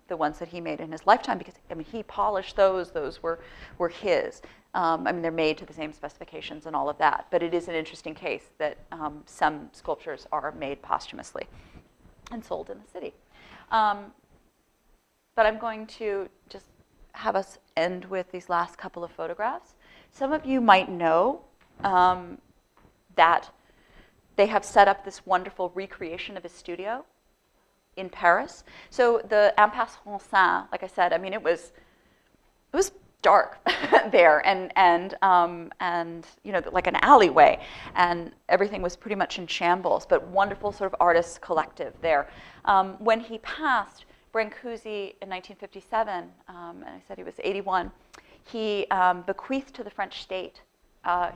the ones that he made in his lifetime, because he polished those. Those were his. They're made to the same specifications and all of that. But it is an interesting case that some sculptures are made posthumously and sold in the city. But I'm going to just have us end with these last couple of photographs. Some of you might know that they have set up this wonderful recreation of his studio in Paris. So the Impasse Ronsin, like I said, it was dark there, and like an alleyway, and everything was pretty much in shambles. But wonderful sort of artist collective there. When he passed, Brancusi in 1957, and I said he was 81, he bequeathed to the French state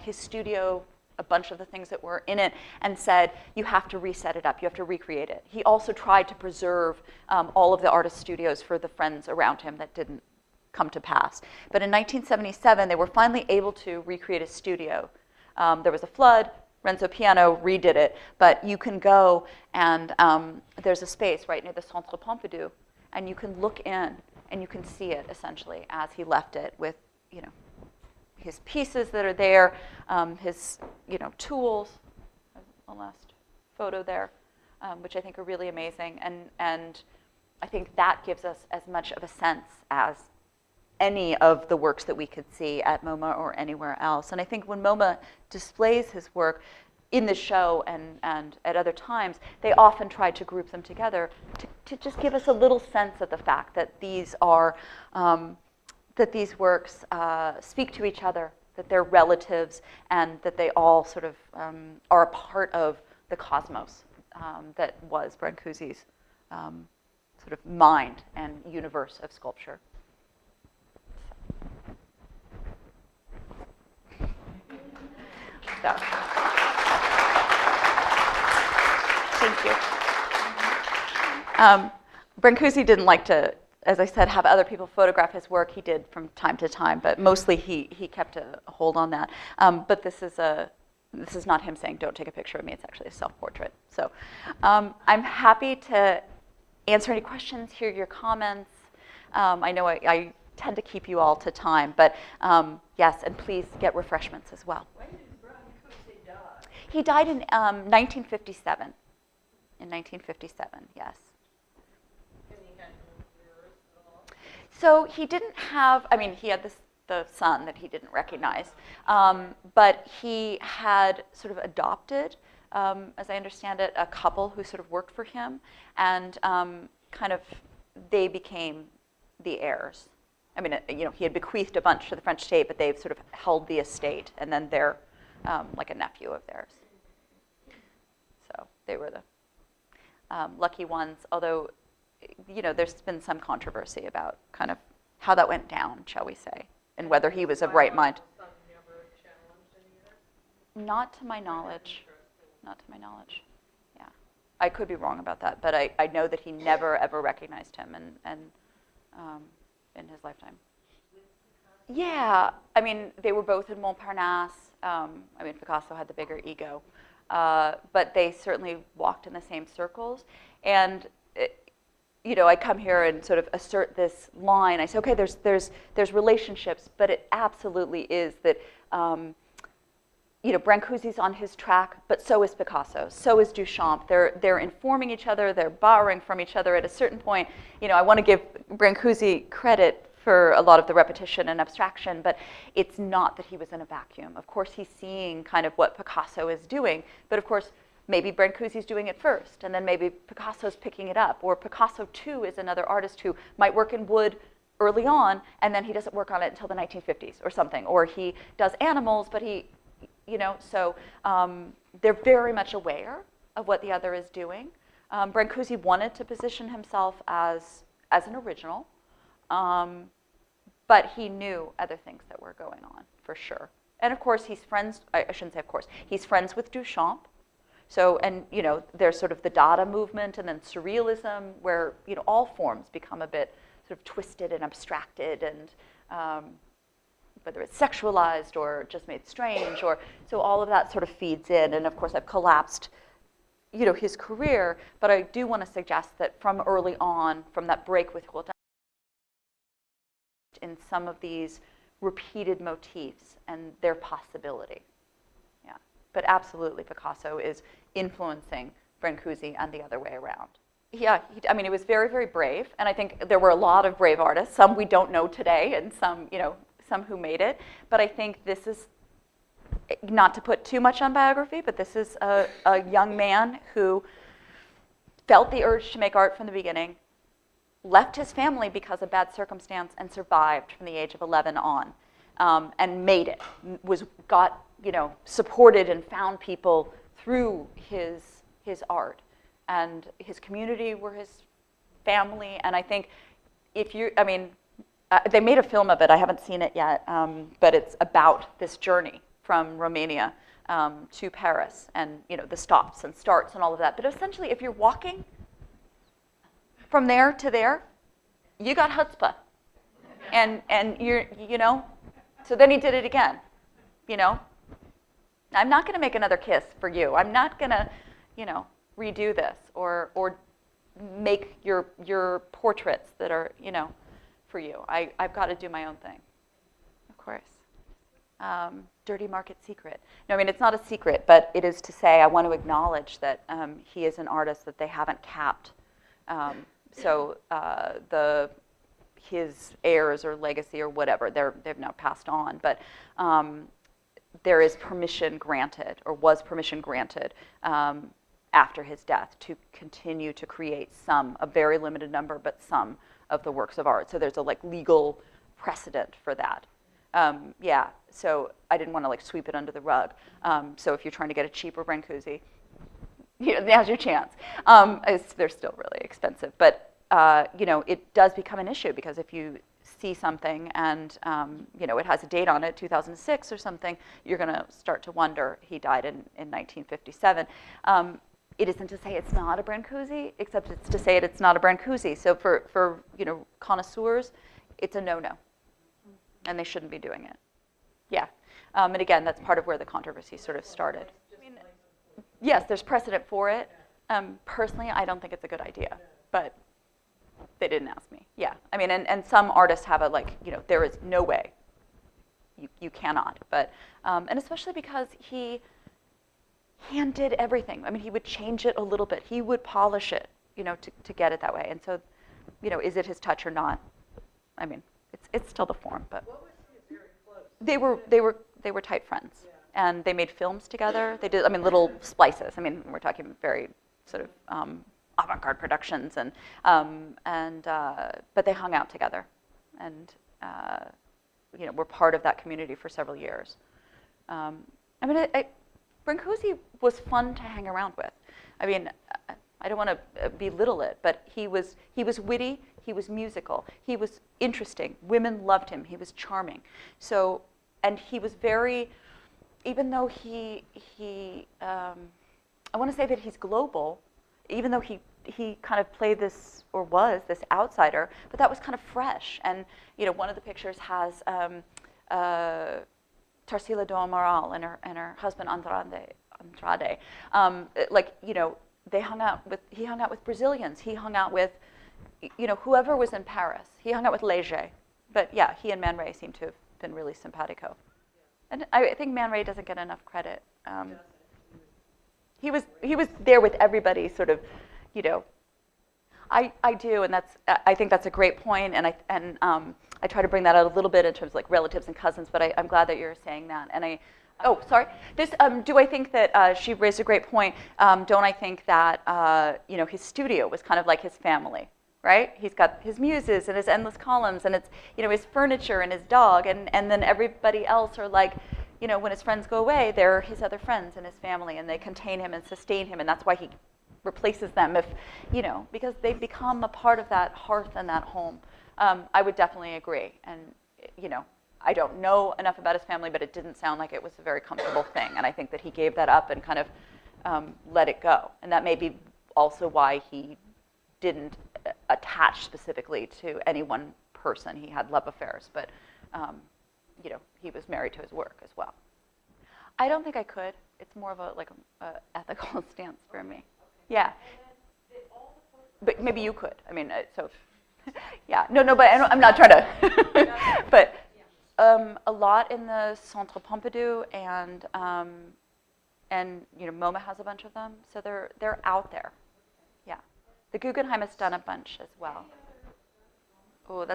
his studio, a bunch of the things that were in it, and said, you have to reset it up, you have to recreate it. He also tried to preserve all of the artist studios for the friends around him. That didn't come to pass. But in 1977, they were finally able to recreate his studio. There was a flood, Renzo Piano redid it, but you can go and there's a space right near the Centre Pompidou, and you can look in and you can see it essentially as he left it, with his pieces that are there, his tools. The last photo there, which I think are really amazing, and I think that gives us as much of a sense as any of the works that we could see at MoMA or anywhere else. And I think when MoMA displays his work in the show and at other times, they often try to group them together to just give us a little sense of the fact that these are, that these works speak to each other, that they're relatives, and that they all sort of are a part of the cosmos that was Brancusi's sort of mind and universe of sculpture. So, thank you. Brancusi didn't like to, as I said, have other people photograph his work. He did from time to time, but mostly he kept a hold on that. But this is not him saying, don't take a picture of me. It's actually a self-portrait. So I'm happy to answer any questions, hear your comments. I know I tend to keep you all to time, but yes, and please get refreshments as well. When did Brancusi die? He died in 1957. In 1957, yes. And he had no heirs at all? So he didn't have, I mean, he had the son that he didn't recognize, but he had sort of adopted, as I understand it, a couple who sort of worked for him, and kind of they became the heirs. I mean, you know, he had bequeathed a bunch to the French state, but they've sort of held the estate, and then they're like a nephew of theirs. So they were the lucky ones, although, you know, there's been some controversy about kind of how that went down, shall we say, and whether he was of right mind. Not to my knowledge. Not to my knowledge. Yeah. I could be wrong about that, but I know that he never, ever recognized him and in his lifetime. Yeah. I mean, they were both in Montparnasse. I mean, Picasso had the bigger ego. But they certainly walked in the same circles. And, you know, I come here and sort of assert this line. I say, okay, there's relationships, but it absolutely is that, you know, Brancusi's on his track, but so is Picasso, so is Duchamp. They're informing each other, they're borrowing from each other. At a certain point, you know, I want to give Brancusi credit for a lot of the repetition and abstraction, but it's not that he was in a vacuum. Of course, he's seeing kind of what Picasso is doing, but of course, maybe Brancusi's doing it first, and then maybe Picasso's picking it up, or Picasso, too, is another artist who might work in wood early on, and then he doesn't work on it until the 1950s or something, or he does animals, but he, you know, so they're very much aware of what the other is doing. Brancusi wanted to position himself as an original, but he knew other things that were going on, for sure. And of course, he's friends, I shouldn't say of course, he's friends with Duchamp. So, and you know, there's sort of the Dada movement and then Surrealism, where, you know, all forms become a bit sort of twisted and abstracted, and whether it's sexualized or just made strange, or, so all of that sort of feeds in. And of course, I've collapsed, you know, his career, but I do want to suggest that from early on, from that break with Holdens, in some of these repeated motifs and their possibility. Yeah, but absolutely Picasso is influencing Brancusi and the other way around. Yeah, I mean, it was very, very brave, and I think there were a lot of brave artists, some we don't know today, and some, you know, some who made it, but I think this is, not to put too much on biography, but this is a young man who felt the urge to make art from the beginning, left his family because of bad circumstance, and survived from the age of 11 on, and made it, got, you know, supported and found people through his art. And his community were his family, and I think if you, I mean, they made a film of it, I haven't seen it yet, but it's about this journey from Romania to Paris, and, you know, the stops and starts and all of that. But essentially, if you're walking from there to there, you got chutzpah, and you're, you know, so then he did it again, you know. I'm not gonna make another kiss for you. I'm not gonna, you know, redo this or make your portraits that are, you know, for you. I've got to do my own thing, of course. Dirty market secret. No, I mean, it's not a secret, but it is to say I want to acknowledge that he is an artist that they haven't capped. So his heirs or legacy or whatever. They've now passed on, but there is permission granted, or was permission granted, after his death to continue to create some, a very limited number, but some of the works of art. So there's a like legal precedent for that. Yeah, so I didn't want to like sweep it under the rug. So if you're trying to get a cheaper Brancusi, now's your chance. They're still really expensive, but it does become an issue, because if you see something and it has a date on it, 2006 or something, you're going to start to wonder. He died in 1957. It isn't to say it's not a Brancusi, except it's to say it's not a Brancusi. So for connoisseurs, it's a no-no, and they shouldn't be doing it. Yeah, and again, that's part of where the controversy sort of started. I mean, yes, there's precedent for it. Personally, I don't think it's a good idea, but they didn't ask me. Yeah, I mean, and some artists have a there is no way. You cannot, but and especially because he undid everything. I mean, he would change it a little bit. He would polish it, to get it that way. And so, is it his touch or not? I mean, it's still the form, but What was he very close? they were tight friends, and they made films together. They did, little splices. I mean, we're talking very sort of avant-garde productions, but they hung out together, and were part of that community for several years. Brancusi was fun to hang around with. I mean, I don't want to belittle it, but he was witty, he was musical, he was interesting. Women loved him. He was charming. So, and he was very, even though I want to say that he's global, even though he kind of played this, or was this outsider, but that was kind of fresh. And one of the pictures has Tarsila do Amaral and her husband Andrade. He hung out with Brazilians. He hung out with, whoever was in Paris. He hung out with Léger. But yeah, he and Man Ray seem to have been really simpatico. And I think Man Ray doesn't get enough credit. He was there with everybody, sort of, I do, and I think that's a great point, and I try to bring that out a little bit in terms of like relatives and cousins, but I'm glad that you're saying that. And sorry. Do I think that she raised a great point? Don't I think that his studio was kind of like his family, right? He's got his muses and his endless columns, and it's his furniture and his dog, and then everybody else are like, when his friends go away, they're his other friends and his family, and they contain him and sustain him, and that's why he replaces them because they become a part of that hearth and that home. I would definitely agree, and I don't know enough about his family, but it didn't sound like it was a very comfortable thing, and I think that he gave that up and kind of let it go, and that may be also why he didn't attach specifically to any one person. He had love affairs, but he was married to his work as well. I don't think I could. It's more of a ethical stance for me. Yeah. But maybe you could. I mean, so yeah. No, but I'm not trying to. But a lot in the Centre Pompidou, and MoMA has a bunch of them, so they're out there. Yeah. The Guggenheim has done a bunch as well. Oh,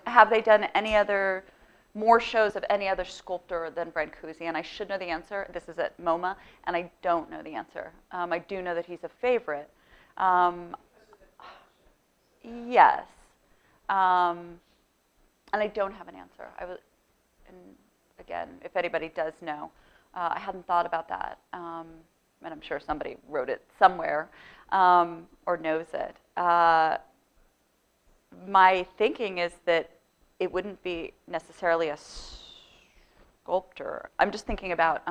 have they done any other more shows of any other sculptor than Brancusi? And I should know the answer. This is at MoMA, and I don't know the answer. I do know that he's a favorite. Yes. And I don't have an answer. And again, if anybody does know, I hadn't thought about that. And I'm sure somebody wrote it somewhere or knows it. My thinking is that it wouldn't be necessarily a sculptor. I'm just thinking about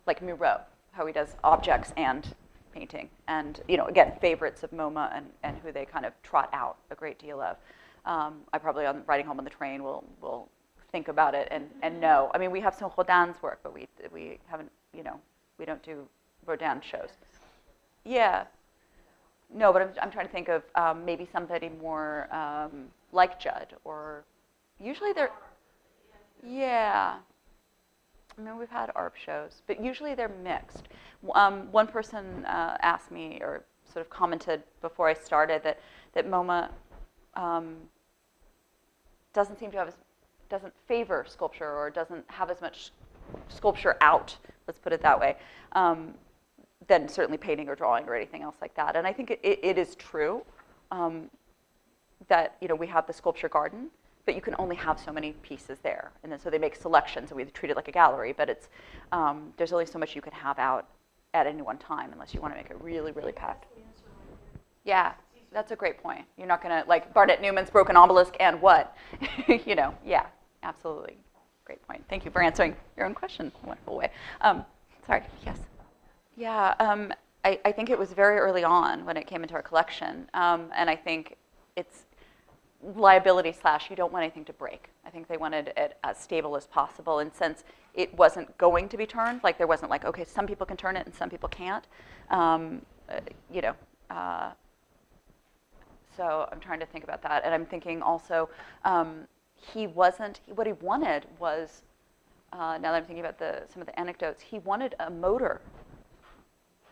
like Miro, how he does objects and painting, and again, favorites of MoMA and who they kind of trot out a great deal of. I probably, on riding home on the train, will think about it and know. I mean, we have some Holdens work, but we haven't, we don't do Rodin shows. Yeah. No, but I'm trying to think of maybe somebody more like Judd, or usually they're, yeah. I mean, we've had ARP shows, but usually they're mixed. One person asked me, or sort of commented before I started, that MoMA doesn't seem to have doesn't favor sculpture or doesn't have as much sculpture out, let's put it that way, than certainly painting or drawing or anything else like that. And I think it is true that we have the sculpture garden, but you can only have so many pieces there. And then so they make selections, and we treat it like a gallery, but it's there's only so much you can have out at any one time unless you want to make it really, really packed. Yeah, that's a great point. You're not going to, like Barnett Newman's broken obelisk and what? Yeah, absolutely. Great point. Thank you for answering your own question in a wonderful way. Sorry, yes. Yeah, I think it was very early on when it came into our collection, and I think it's liability / you don't want anything to break. I think they wanted it as stable as possible, and since it wasn't going to be turned, like there wasn't like, okay, some people can turn it and some people can't, so I'm trying to think about that, and I'm thinking also, what he wanted was, now that I'm thinking about some of the anecdotes, he wanted a motor,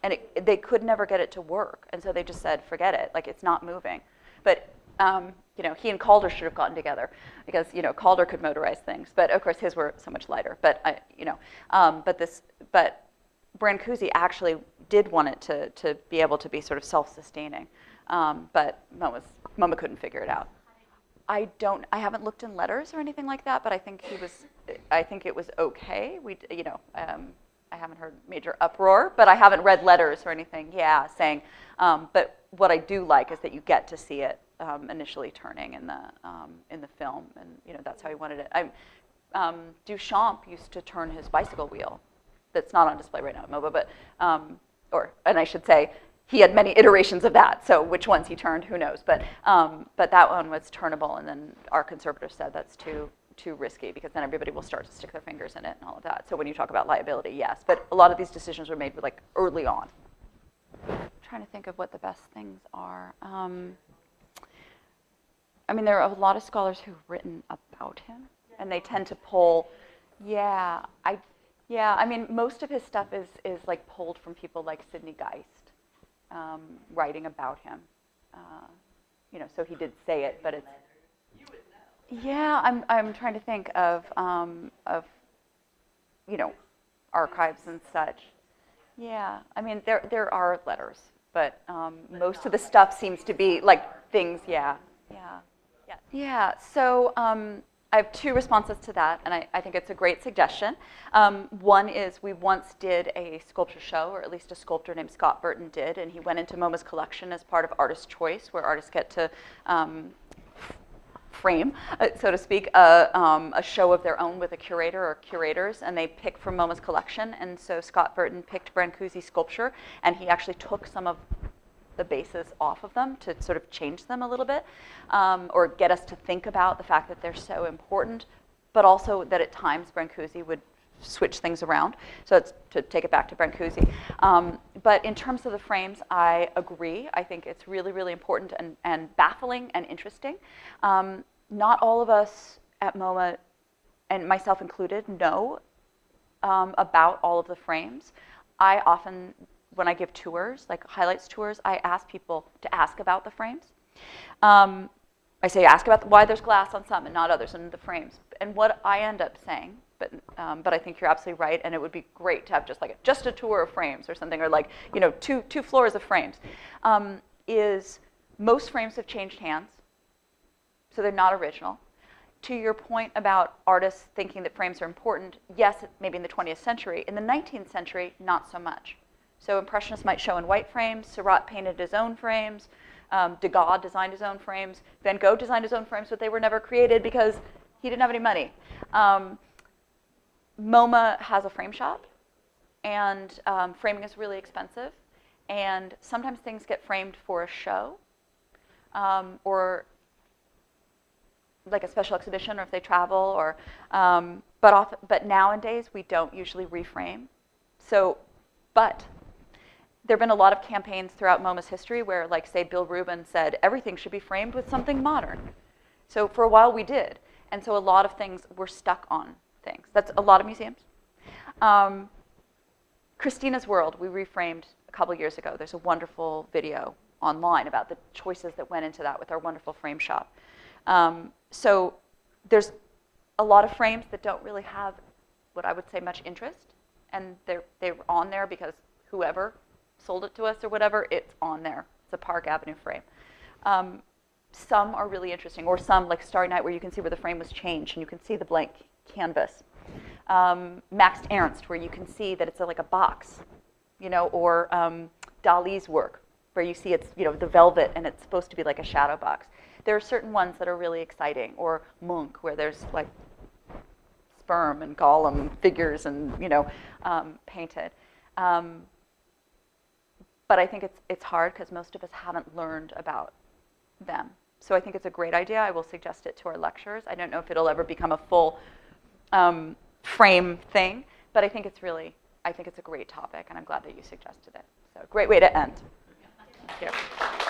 and they could never get it to work, and so they just said, forget it, like it's not moving. But he and Calder should have gotten together because Calder could motorize things, but of course his were so much lighter. But but Brancusi actually did want it to be able to be sort of self-sustaining, but MoMA couldn't figure it out. I haven't looked in letters or anything like that, but I think it was okay. I haven't heard major uproar, but I haven't read letters or anything, saying, but what I do like is that you get to see it initially turning in the film, and that's how he wanted it. Duchamp used to turn his bicycle wheel. That's not on display right now at MoMA, but and I should say, he had many iterations of that, so which ones he turned, who knows, but that one was turnable, and then our conservator said that's too risky because then everybody will start to stick their fingers in it and all of that. So when you talk about liability, yes, but a lot of these decisions were made like early on. I'm trying to think of what the best things are. I mean, there are a lot of scholars who've written about him, and they tend to pull. I mean, most of his stuff is like pulled from people like Sidney Geist, writing about him. So he did say it, but it's. Yeah, I'm trying to think of archives and such. Yeah, I mean there are letters, but most of the stuff seems to be like things. Yeah. So I have two responses to that, and I think it's a great suggestion. One is we once did a sculpture show, or at least a sculptor named Scott Burton did, and he went into MoMA's collection as part of Artist Choice, where artists get to frame, so to speak, a show of their own with a curator or curators, and they pick from MoMA's collection. And so Scott Burton picked Brancusi Sculpture, and he actually took some of the bases off of them to sort of change them a little bit, or get us to think about the fact that they're so important, but also that at times Brancusi would switch things around. So it's to take it back to Brancusi. But in terms of the frames, I agree. I think it's really, really important and baffling and interesting. Not all of us at MoMA, and myself included, know about all of the frames. I often, when I give tours, like highlights tours, I ask people to ask about the frames. I say ask about why there's glass on some and not others in the frames. And what I end up saying, but I think you're absolutely right, and it would be great to have just a tour of frames or something, or like two floors of frames. Is most frames have changed hands, so they're not original. To your point about artists thinking that frames are important, yes, maybe in the 20th century. In the 19th century, not so much. So Impressionists might show in white frames. Seurat painted his own frames. Degas designed his own frames. Van Gogh designed his own frames, but they were never created because he didn't have any money. MoMA has a frame shop, and framing is really expensive. And sometimes things get framed for a show, or like a special exhibition, or if they travel, or but nowadays we don't usually reframe. So, but there have been a lot of campaigns throughout MoMA's history where, like, say, Bill Rubin said everything should be framed with something modern. So for a while we did, and so a lot of things were stuck on things. That's a lot of museums. Christina's World, we reframed a couple years ago. There's a wonderful video online about the choices that went into that with our wonderful frame shop. So there's a lot of frames that don't really have what I would say much interest, and they're on there because whoever sold it to us or whatever, it's on there. It's a Park Avenue frame. Some are really interesting, or some like Starry Night, where you can see where the frame was changed and you can see the blank canvas. Max Ernst, where you can see that it's like a box, you know, or Dali's work, where you see it's, you know, the velvet and it's supposed to be like a shadow box. There are certain ones that are really exciting, or Munch, where there's like sperm and golem figures and, you know, painted. But I think it's hard because most of us haven't learned about them. So I think it's a great idea. I will suggest it to our lecturers. I don't know if it'll ever become a full frame thing, but I think it's a great topic, and I'm glad that you suggested it. So great way to end. Thank you.